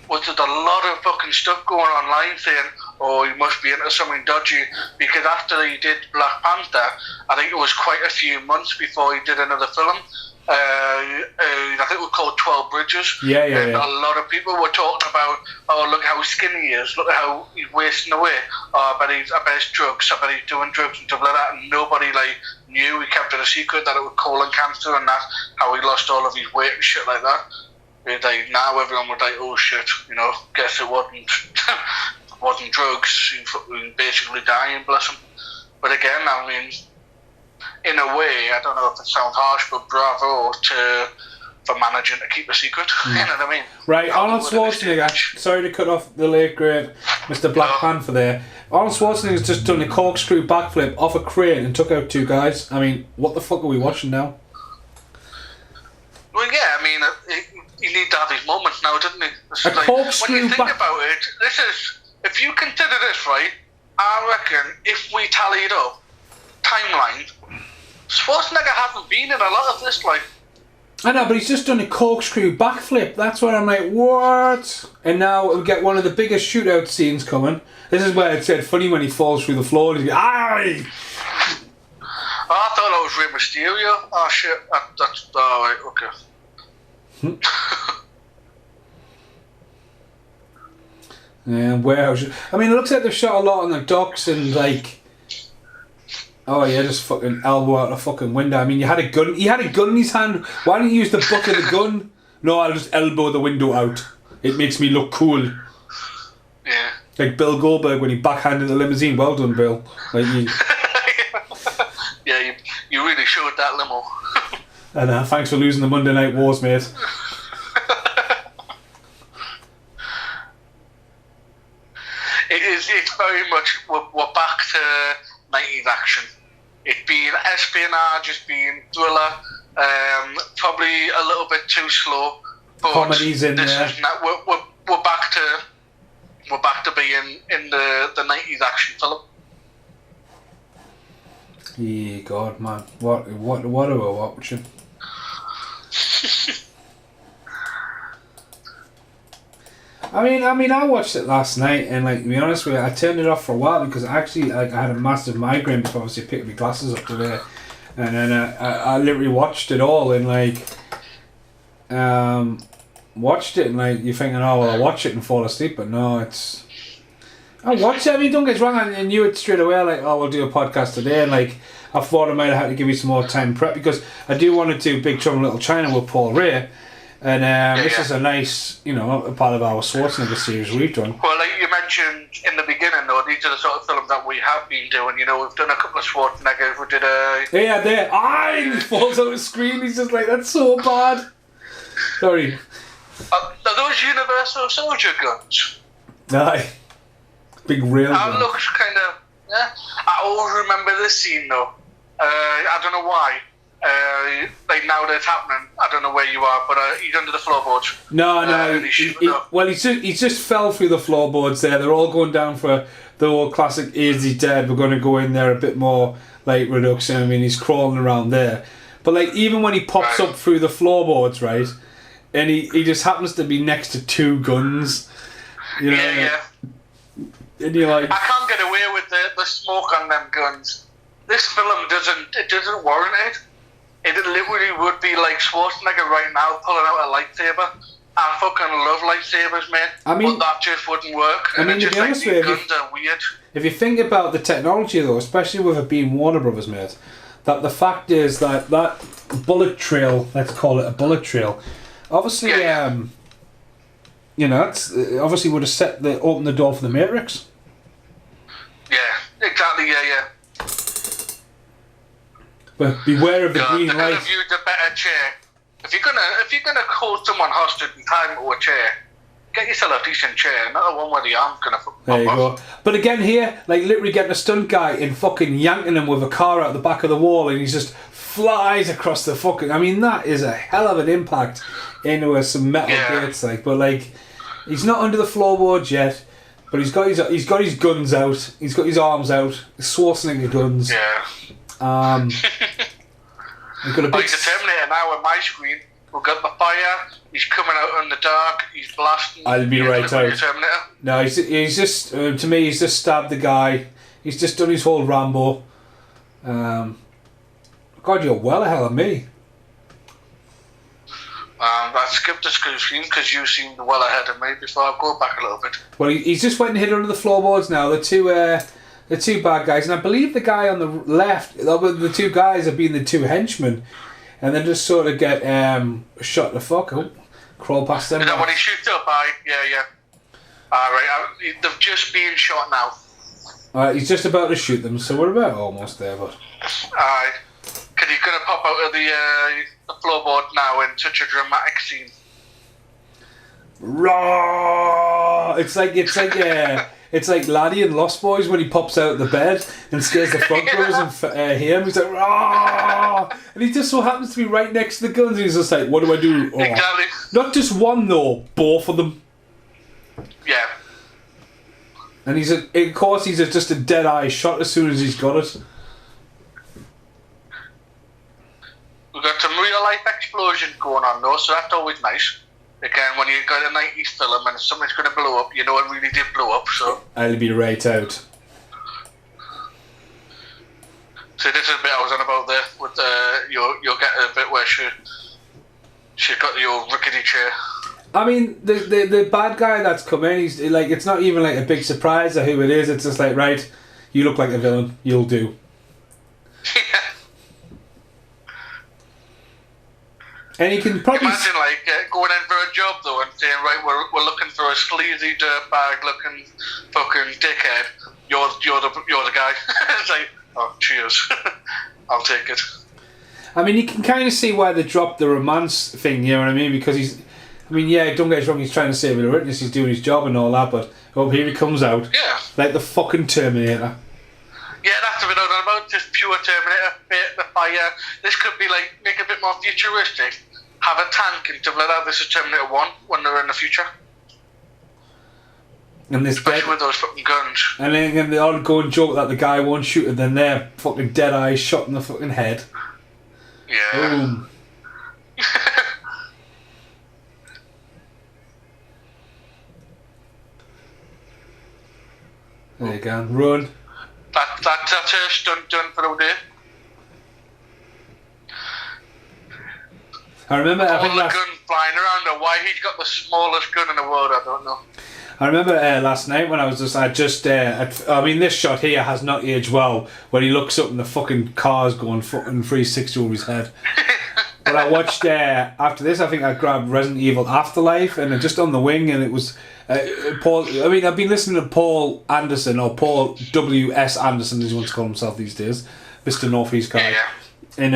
was that a lot of fucking stuff going online saying, "Oh, you must be into something dodgy," because after he did Black Panther, I think it was quite a few months before he did another film. I think it was called 12 Bridges. Yeah. A lot of people were talking about, oh, look how skinny he is, look at how he's wasting away. Oh, I bet it's drugs, I bet he's doing drugs and stuff like that. And nobody knew. He kept it a secret that it was colon cancer and that's how he lost all of his weight and shit like that. Now everyone was like, oh shit, guess it wasn't drugs. He was basically dying, bless him. But again, I mean, in a way, I don't know if it sounds harsh, but bravo for managing to keep a secret. You know what I mean? Right, Arnold Schwarzenegger. Sorry to cut off the late great Mr. Black Panther there. Arnold Schwarzenegger's just done a corkscrew backflip off a crane and took out 2 guys. I mean, what the fuck are we watching now? Well, yeah, I mean, he need to have his moments now, doesn't he? Corkscrew when you think about it, if you consider this, right, I reckon if we tallied up timeline, Schwarzenegger hasn't been in a lot of this, I know, but he's just done a corkscrew backflip. That's where I'm like, what? And now we get one of the biggest shootout scenes coming. This is where it said funny when he falls through the floor and he's like, aye! Oh, I thought that was Rey Mysterio. Oh shit, that's alright, okay. Yeah, warehouse. I mean, it looks like they've shot a lot on the docks and oh yeah, just fucking elbow out a fucking window. I mean, he had a gun in his hand. Why didn't you use the butt of the gun? No, I'll just elbow the window out. It makes me look cool. Yeah. Like Bill Goldberg when he backhanded the limousine. Well done, Bill. Yeah, you really showed that limo. And thanks for losing the Monday Night Wars, mate. It's very much we're back to 90s action. It being espionage, it's being thriller, probably a little bit too slow. But Comedy's in there. We're back to being in the 90s action film. Yeah, God, man, what are we watching? I mean, I watched it last night, and to be honest with you, I turned it off for a while because actually, I had a massive migraine before I obviously picked my glasses up today, and then I literally watched it all and watched it and you're thinking, oh well, I'll watch it and fall asleep, but no, I watched it. I mean, don't get me wrong, I knew it straight away. Oh, we'll do a podcast today, and I thought I might have had to give you some more time prep because I do want to do Big Trouble in Little China with Paul Ray. And this is a nice, a part of our Schwarzenegger series we've done. Well, like you mentioned in the beginning, though, these are the sort of films that we have been doing. We've done a couple of Schwarzeneggers. We did a... Yeah, there. He falls on the screen. He's just like, that's so bad. Sorry. Are those Universal Soldier guns? Aye. Big rail gun. That looks kind of... Yeah. I always remember this scene, though. I don't know why. Now that it's happening, I don't know where you are, but he's under the floorboards. No. He just fell through the floorboards there. They're all going down for the old classic "Is he dead?" We're going to go in there a bit more reduction. I mean, he's crawling around there, but even when he pops up through the floorboards, right, and he just happens to be next to 2 guns. Yeah. And you're like, I can't get away with the smoke on them guns. This film doesn't warrant it. It literally would be like Schwarzenegger right now pulling out a lightsaber. I fucking love lightsabers, man. I mean, but that just wouldn't work. I mean, to be honest with you, guns are weird. If you think about the technology, though, especially with it being Warner Brothers, mate, that the fact is that bullet trail, let's call it a bullet trail, obviously, you know, it's obviously would have opened the door for the Matrix. Yeah, exactly. Yeah. But beware of the green light. They could light. have used a better chair. If you're gonna hold someone hostage and tie them to a chair, get yourself a decent chair, not the one where the arm's gonna pop off. There you go. But again, here, like literally getting a stunt guy and fucking yanking him with a car out the back of the wall, and he just flies across the fucking. I mean, that is a hell of an impact into some metal gates, like. But like, he's not under the floorboards yet. But he's got his guns out. He's got his arms out. Schwarzenegger guns. Yeah. We've got a big. Like the Terminator now on my screen. We've got the fire. He's coming out in the dark. He's blasting. I'll be right out. Terminator. No, he's just to me. He's just stabbed the guy. He's just done his whole Rambo. God, you're well ahead of me. I skipped the screen because you seemed well ahead of me. Before I go back a little bit. Well, he's just went and hid under the floorboards now. The two bad guys, and I believe the guy on the left, the two guys have been the two henchmen, and then just sort of get shot the fuck out, crawl past them. Is that what he shoots up by? Yeah. Alright, they've just been shot now. Alright, he's just about to shoot them, so we're about almost there, but. Alright. Because he's going to pop out of the floorboard now in such a dramatic scene. Raw! It's like Laddie in Lost Boys when he pops out of the bed and scares the front rows and hear him. He's like, raw! And he just so happens to be right next to the guns. And he's just like, what do I do? Oh. Exactly. Not just one though, both of them. Yeah. And of course, he's just a dead eye shot as soon as he's got it. We've got some real life explosions going on though, so that's always nice. Again, when you got a 90s film and something's going to blow up, you know it really did blow up, so. I'll be right out. So this is a bit I was on about there, with you'll get a bit where she's got the old rickety chair. I mean, the bad guy that's come in, he's like, it's not even like a big surprise of who it is, it's just like, right, you look like a villain, you'll do. Yeah. And you can probably imagine going in for a job though and saying, right, we're looking for a sleazy dirtbag looking fucking dickhead. You're the guy. It's like, oh, cheers. I'll take it. I mean, you can kind of see why they dropped the romance thing. You know what I mean? Because don't get us wrong. He's trying to save the witness. He's doing his job and all that. But here he comes out. Yeah. Like the fucking Terminator. Yeah, that's a bit about just pure Terminator, the fire. This could be make a bit more futuristic. Have a tank and stuff like that. This is Terminator 1 when they're in the future. And this especially with those fucking guns. And then they all go and joke that the guy won't shoot it, then they're fucking dead eyes shot in the fucking head. Yeah. Boom. There you go. Run. That's her stunt done for the day. I remember. All the guns flying around, and why he's got the smallest gun in the world, I don't know. I remember last night when I mean, this shot here has not aged well. When he looks up and the fucking car's going fucking 360 over his head. But I watched after this. I think I grabbed Resident Evil Afterlife, and just on the wing, and it was Paul. I mean, I've been listening to Paul Anderson, or Paul W.S. Anderson, as he wants to call himself these days, Mr. Northeast guy. Yeah. And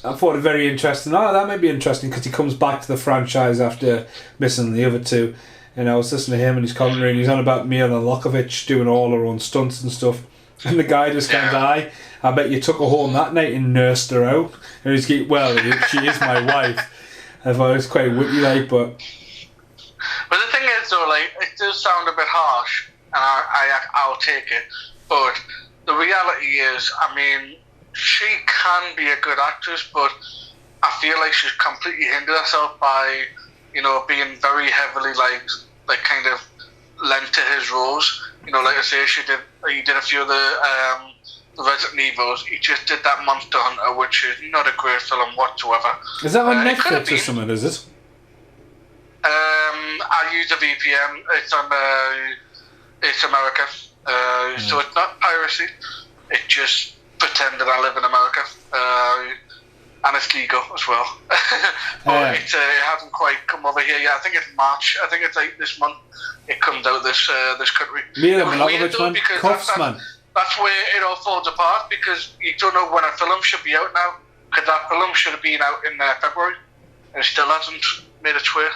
I thought it very interesting. Oh, that might be interesting because he comes back to the franchise after missing the other two. And I was listening to him and his commentary, and he's on about Mia Lokovich doing all her own stunts and stuff. And the guy just kind of, I bet you took her home that night and nursed her out. And he's like, well, she is my wife. I thought it was quite witty, but... But the thing is, though, it does sound a bit harsh, and I'll take it. But the reality is, I mean, she can be a good actress, but I feel like she's completely hindered herself by, being very heavily, kind of lent to his roles. like I say, he did a few of the Resident Evils. He just did that Monster Hunter, which is not a great film whatsoever. Is that on Netflix or something, is it? I use a VPN. It's America. So it's not piracy. It just pretend that I live in America. And it's legal as well. But it hasn't quite come over here yet. I think it's March. I think it's like this month. It comes out this country. That's where it all falls apart, because you don't know when a film should be out now. Because that film should have been out in February, and it still hasn't made its way.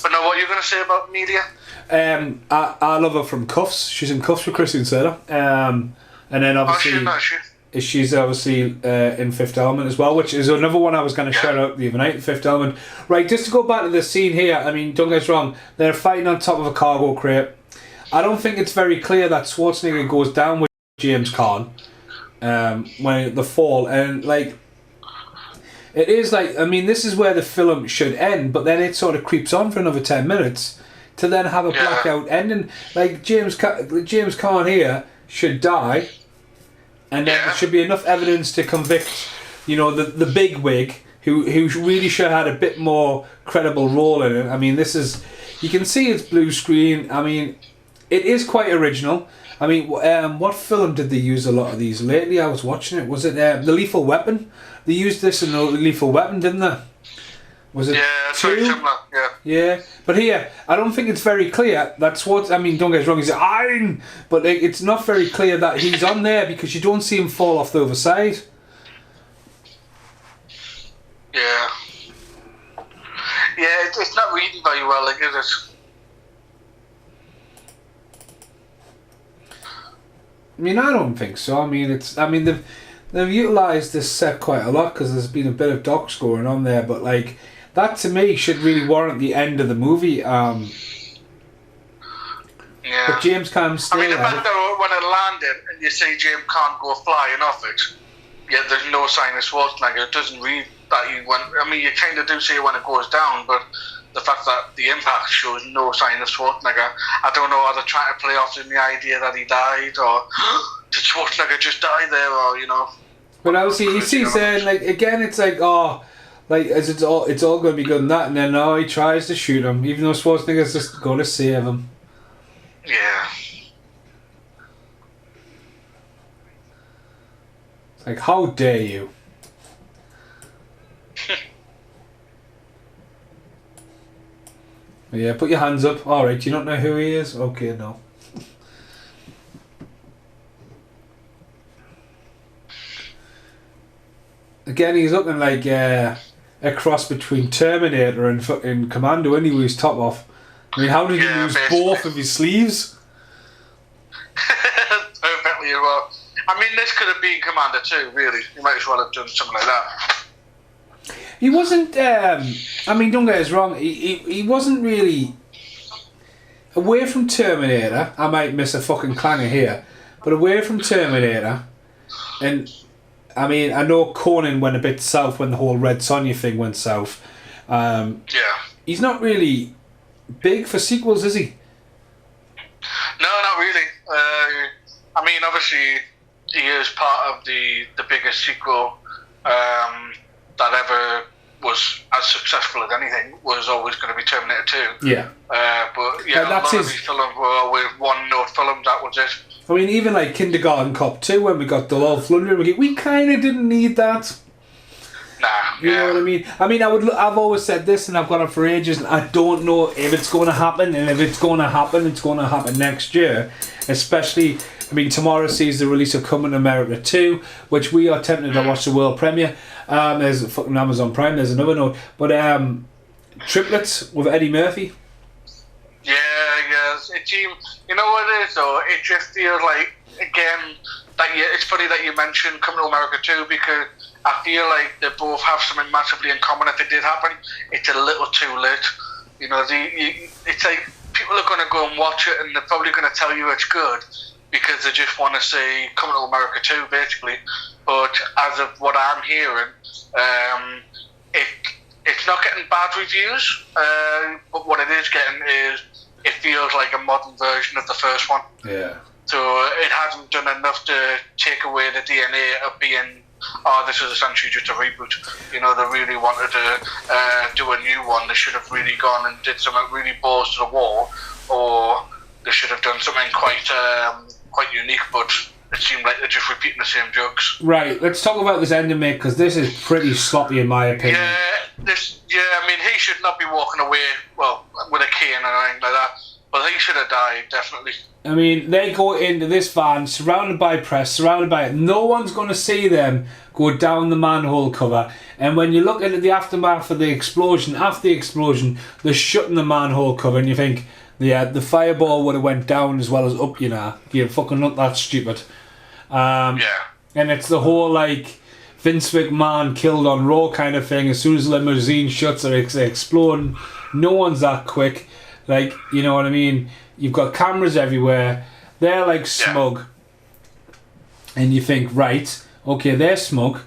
But now, what are you going to say about Media? I love her from Cuffs. She's in Cuffs with Christian Slater. And then obviously she's obviously in Fifth Element as well, which is another one I was going to shout out the other night. Fifth Element. Right, just to go back to the scene here. I mean, don't get us wrong. They're fighting on top of a cargo crate. I don't think it's very clear that Schwarzenegger goes down with James Caan when the fall, and like it is like, I mean, this is where the film should end, but then it sort of creeps on for another 10 minutes to then have a blackout ending. Like James Caan here should die, and then there should be enough evidence to convict, the big wig who really should have had a bit more credible role in it. I mean, this is, you can see it's blue screen. I mean, it is quite original. I mean, what film did they use a lot of these lately? I was watching it. Was it The Lethal Weapon? They used this in The Lethal Weapon, didn't they? Was it it's very similar, Yeah. But here, I don't think it's very clear. That's what, I mean, don't get us wrong, he's iron, but like, it's not very clear that he's on there, because you don't see him fall off the other side. Yeah. Yeah, it's not reading very well, like, is it? I mean, I don't think so. I mean, they've utilised this set quite a lot, because there's been a bit of docs going on there, but like, that to me should really warrant the end of the movie. But James Caan still. I mean, the fact that when it landed and you see James Caan go flying off it, yet there's no sign of Schwarzenegger, it doesn't read that he went. I mean, you kind of do see it when it goes down, but the fact that the impact shows no sign of Schwarzenegger, I don't know, are they trying to play off in the idea that he died, or did Schwarzenegger just die there, or But obviously, he sees there, and like again, it's like, like as it's all going to be good and that, and then he tries to shoot him, even though Schwarzenegger's just going to save him. Yeah. It's like, how dare you? Yeah, put your hands up. Alright, you don't know who he is? Okay, no. Again, he's looking like a cross between Terminator and fucking Commando, and he with his top off. I mean, how did he lose both of his sleeves? Perfectly as well. I mean, this could have been Commander 2, really. You might as well have done something like that. He wasn't, I mean, don't get us wrong, he wasn't really, away from Terminator, I might miss a fucking clanger here, but away from Terminator, and, I mean, I know Conan went a bit south when the whole Red Sonja thing went south. He's not really big for sequels, is he? No, not really. I mean, obviously, he is part of the biggest sequel that ever was as successful as anything, was always going to be Terminator 2. Yeah. But yeah, a lot of these films were always one-note films, that was it. I mean, even like Kindergarten Cop 2, when we got Dolph Lundgren, we kind of didn't need that. Nah, you know what I mean? I mean, I've always said this, and I've got it for ages, and I don't know if it's going to happen, and if it's going to happen, it's going to happen next year. Especially, I mean, tomorrow sees the release of Coming to America 2, which we are tempted to watch the world premiere. There's fucking Amazon Prime, there's another note. But Triplets with Eddie Murphy. Yeah, you know what it is though? It just feels like, again, that it's funny that you mentioned Coming to America 2, because I feel like they both have something massively in common. If it did happen, it's a little too late. You know, it's like people are going to go and watch it, and they're probably going to tell you it's good because they just want to say Coming to America 2, basically. But as of what I'm hearing, it's not getting bad reviews. But what it is getting is, it feels like a modern version of the first one. Yeah. So it hasn't done enough to take away the DNA of being, this is essentially just a reboot. You know, they really wanted to do a new one. They should have really gone and did something really balls to the wall, or they should have done something quite unique, but it seemed like they're just repeating the same jokes. Right, let's talk about this ending, mate, because this is pretty sloppy in my opinion. I mean, he should not be walking away, with a cane or anything like that, but he should have died, definitely. I mean, they go into this van, surrounded by press, surrounded by it. No one's going to see them go down the manhole cover. And when you look into the aftermath of the explosion, after the explosion, they're shutting the manhole cover, and you think, yeah, the fireball would have went down as well as up, you know. You're fucking not that stupid. And it's the whole, like, Vince McMahon killed on Raw kind of thing. As soon as the limousine shuts, they're exploding. No one's that quick. Like, you know what I mean? You've got cameras everywhere. They're like smug. And you think, right, okay, they're smug.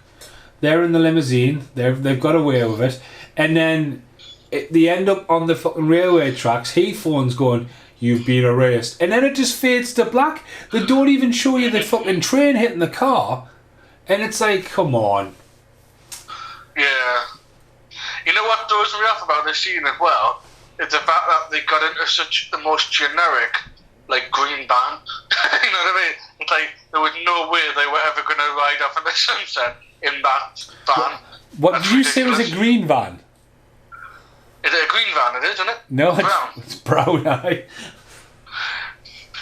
They're in the limousine. They've got away with it. And then they end up on the fucking railway tracks. He phone's going, "You've been erased." And then it just fades to black. They don't even show you the fucking train hitting the car. And it's like, come on. Yeah. You know what throws me off about this scene as well? It's the fact that they got into such the most generic, like, green van. You know what I mean? It's like there was no way they were ever going to ride off in the sunset in that van. What did you say was a green van? Is it a green van? It is, isn't it? No, brown. It's brown. Aye.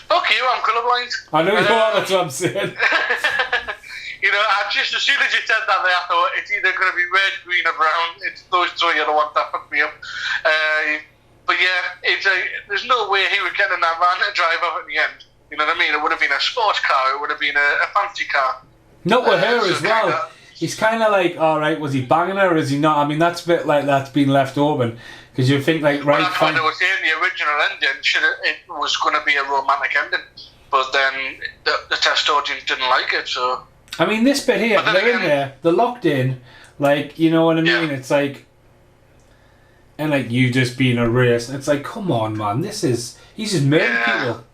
Fuck you, I'm colourblind. I know you are, that's what I'm saying. You know, as soon as you said that, I thought it's either going to be red, green, or brown. It's those three are the ones that fucked me up. But yeah, there's no way he would get in that van and drive off at the end. You know what I mean? It would have been a sports car. It would have been a fancy car. Not with her as well. He's kind of like, all right, was he banging her or is he not? I mean, that's a bit like that's been left open. Because you think, like, right... Well, that's what they were saying. The original ending, it was going to be a romantic ending. But then the test audience didn't like it, so... I mean, this bit here, they're in there, they're locked in, like, you know what I mean? Yeah. It's like... And, like, you just being erased. It's like, come on, man, he's just murdering people.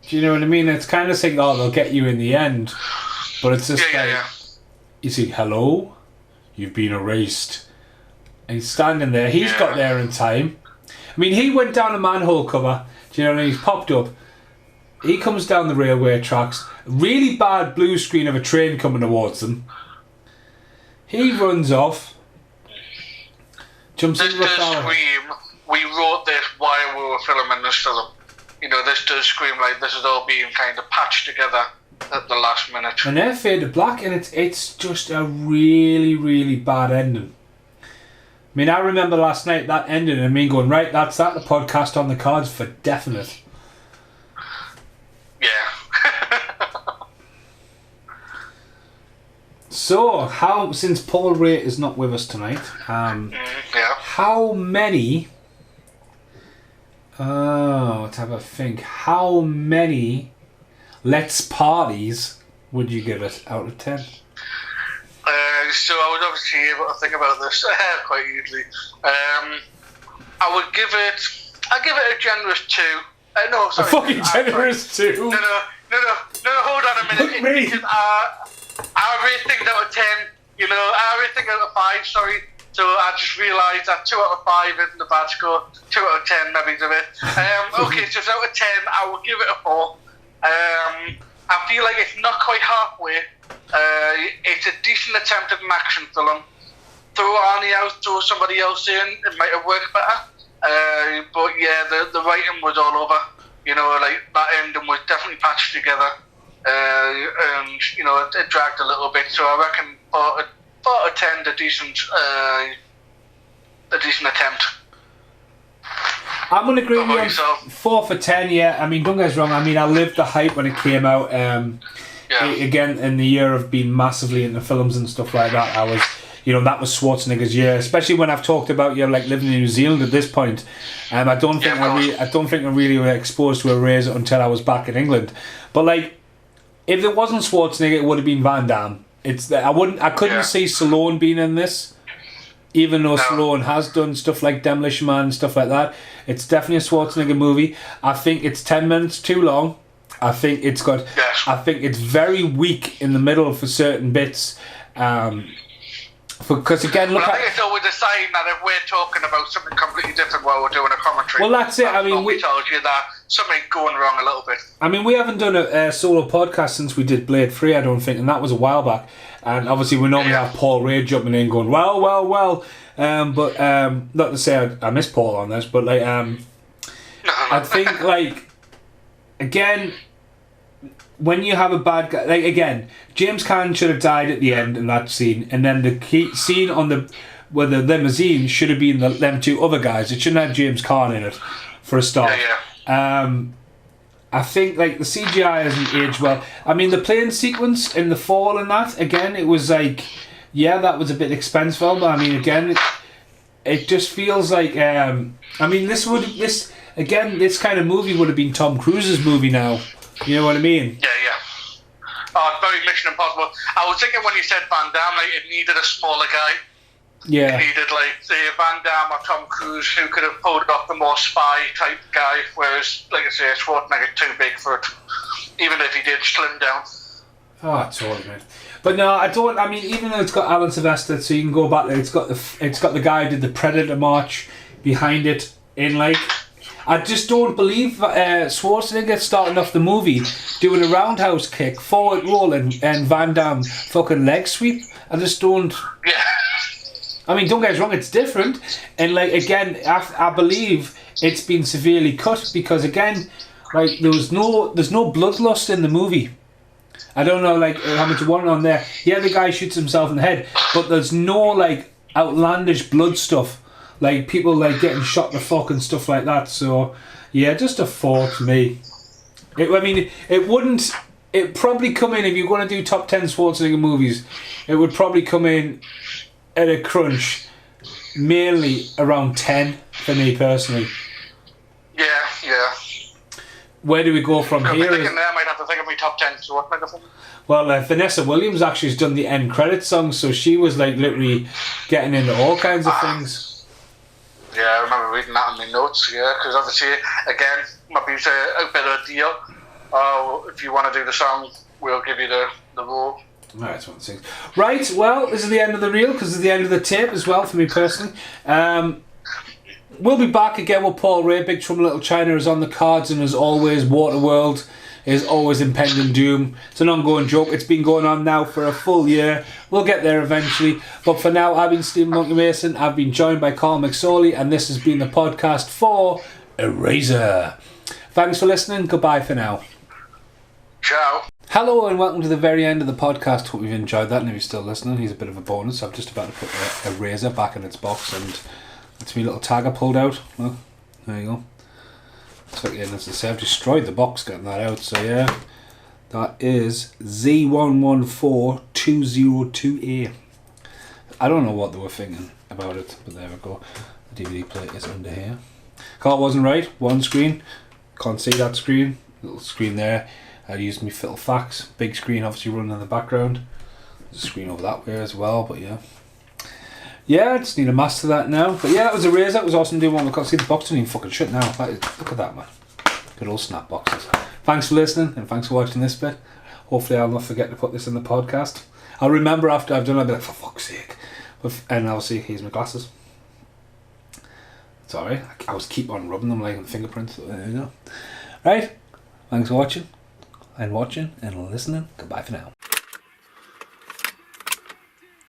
Do you know what I mean? It's kind of saying, oh, they'll get you in the end. But it's just you see, hello, you've been erased. And he's standing there. He's got there in time. I mean, he went down a manhole cover. Do you know what I mean? He's popped up. He comes down the railway tracks. Really bad blue screen of a train coming towards them. He runs off. Jumps into the car. Scream, we wrote this while we were filming this film. You know, this does scream like this is all being kind of patched together at the last minute. And they're fade to black, and it's just a really, really bad ending. I mean, I remember last night that ending and me going, right, that's that, the podcast on the cards for definite. Yeah. So, since Paul Ray is not with us tonight, how many... let's have a think. How many Let's Parties would you give it out of 10? So I was obviously able to think about this quite easily. I would give it... I'd give it a generous 2. No, sorry. A fucking generous 2? No, hold on a minute. Look me. Because I rate things out of 10. You know, I rate things out of 5, sorry. So I just realised that 2 out of 5 isn't a bad score. 2 out of 10 maybe is a bit. Okay, so out of 10, I would give it a 4. I feel like it's not quite halfway. It's a decent attempt at an action film. Throw Arnie out, throw somebody else in, it might have worked better. But yeah, the writing was all over. You know, like that ending was definitely patched together. And you know, it dragged a little bit. So I reckon 4 out of 10, a decent attempt. I'm going to agree with you on 4 for 10, yeah. I mean, don't get us wrong. I mean, I lived the hype when it came out. Again, in the year of being massively into films and stuff like that, I was, you know, that was Schwarzenegger's year. Especially when I've talked about, you know, like living in New Zealand at this point. I don't think I really was exposed to a razor until I was back in England. But like, if it wasn't Schwarzenegger, it would have been Van Damme. I couldn't see Stallone being in this. Even though Stallone has done stuff like Demolition Man and stuff like that, it's definitely a Schwarzenegger movie. I think it's 10 minutes too long. I think it's got. Yes. I think it's very weak in the middle for certain bits. Because again, look. I think it's always a sign that if we're talking about something completely different while we're doing a commentary. Well, that's it. I mean, we told you that something's going wrong a little bit. I mean, we haven't done a solo podcast since we did Blade 3, I don't think, and that was a while back. And obviously, we normally have Paul Ray jumping in, going, well. But not to say I miss Paul on this, but like, I think like again. When you have a bad guy, like again, James Caan should have died at the end in that scene, and then the key scene on the where the limousine should have been them two other guys. It shouldn't have James Caan in it, for a start. I think like the CGI hasn't aged well. I mean, the plane sequence in the fall and that again, it was like, yeah, that was a bit expensive, but I mean, again, it just feels like, I mean, this kind of movie would have been Tom Cruise's movie now. You know what I mean? Yeah. Oh, very Mission Impossible. I was thinking when you said Van Damme, like, it needed a smaller guy. Yeah. It needed, like, say, Van Damme or Tom Cruise, who could have pulled off the more spy-type guy, whereas, like I say, Schwarzenegger's too big for it, even if he did slim down. Oh, totally, man. But no, I don't. I mean, even though it's got Alan Sylvester, so you can go back there. It's got the guy who did the Predator march behind it in like. I just don't believe Schwarzenegger starting off the movie doing a roundhouse kick, forward roll, and Van Damme fucking leg sweep. I just don't. Yeah. I mean, don't get us wrong, it's different. And like again, I believe it's been severely cut because again, like there's no bloodlust in the movie. I don't know like how much you want on there. Yeah, the guy shoots himself in the head, but there's no like outlandish blood stuff. Like people like getting shot in the fuck and stuff like that. So yeah, just a 4 to me. It'd probably come in if you're going to do top 10 Schwarzenegger movies. It would probably come in at a crunch, mainly around 10 for me personally. Yeah. Where do we go from here? I might have to think of my top 10 Schwarzenegger films. Well, Vanessa Williams actually has done the end credits song, so she was like literally getting into all kinds of things. Yeah, I remember reading that in my notes, because obviously, again, might be a better deal. If you want to do the song, we'll give you the role. Alright, that's one thing. Right, well, this is the end of the reel, because it's the end of the tape as well, for me personally. We'll be back again with Paul Ray. Big Trouble in Little China is on the cards, and as always, Waterworld is always impending doom. It's an ongoing joke. It's been going on now for a full year. We'll get there eventually. But for now, I've been Stephen Monkey Mason. I've been joined by Carl McSorley, and this has been the podcast for Eraser. Thanks for listening. Goodbye for now. Ciao. Hello and welcome to the very end of the podcast. Hope you've enjoyed that, and if you're still listening, here's a bit of a bonus. I'm just about to put a razor back in its box, and it's my little tag I pulled out. Look, there you go. So yeah, as I say, I've destroyed the box getting that out. So yeah, that is Z114202A. I don't know what they were thinking about it, but there we go. The DVD player is under here. Carl wasn't right. One screen. Can't see that screen. Little screen there. I used my fiddle fax. Big screen obviously running in the background. There's a screen over that way as well, but yeah. Yeah, I just need a mask to that now. But yeah, that was a razor. That was awesome doing one. I can't see the box doesn't even fucking shit now. Look at that, man. Good old snap boxes. Thanks for listening and thanks for watching this bit. Hopefully I'll not forget to put this in the podcast. I'll remember after I've done it, I'll be like, for fuck's sake. And I'll see, here's my glasses. It's alright. I was keep on rubbing them like fingerprints. There you go. Right. Thanks for watching and listening. Goodbye for now.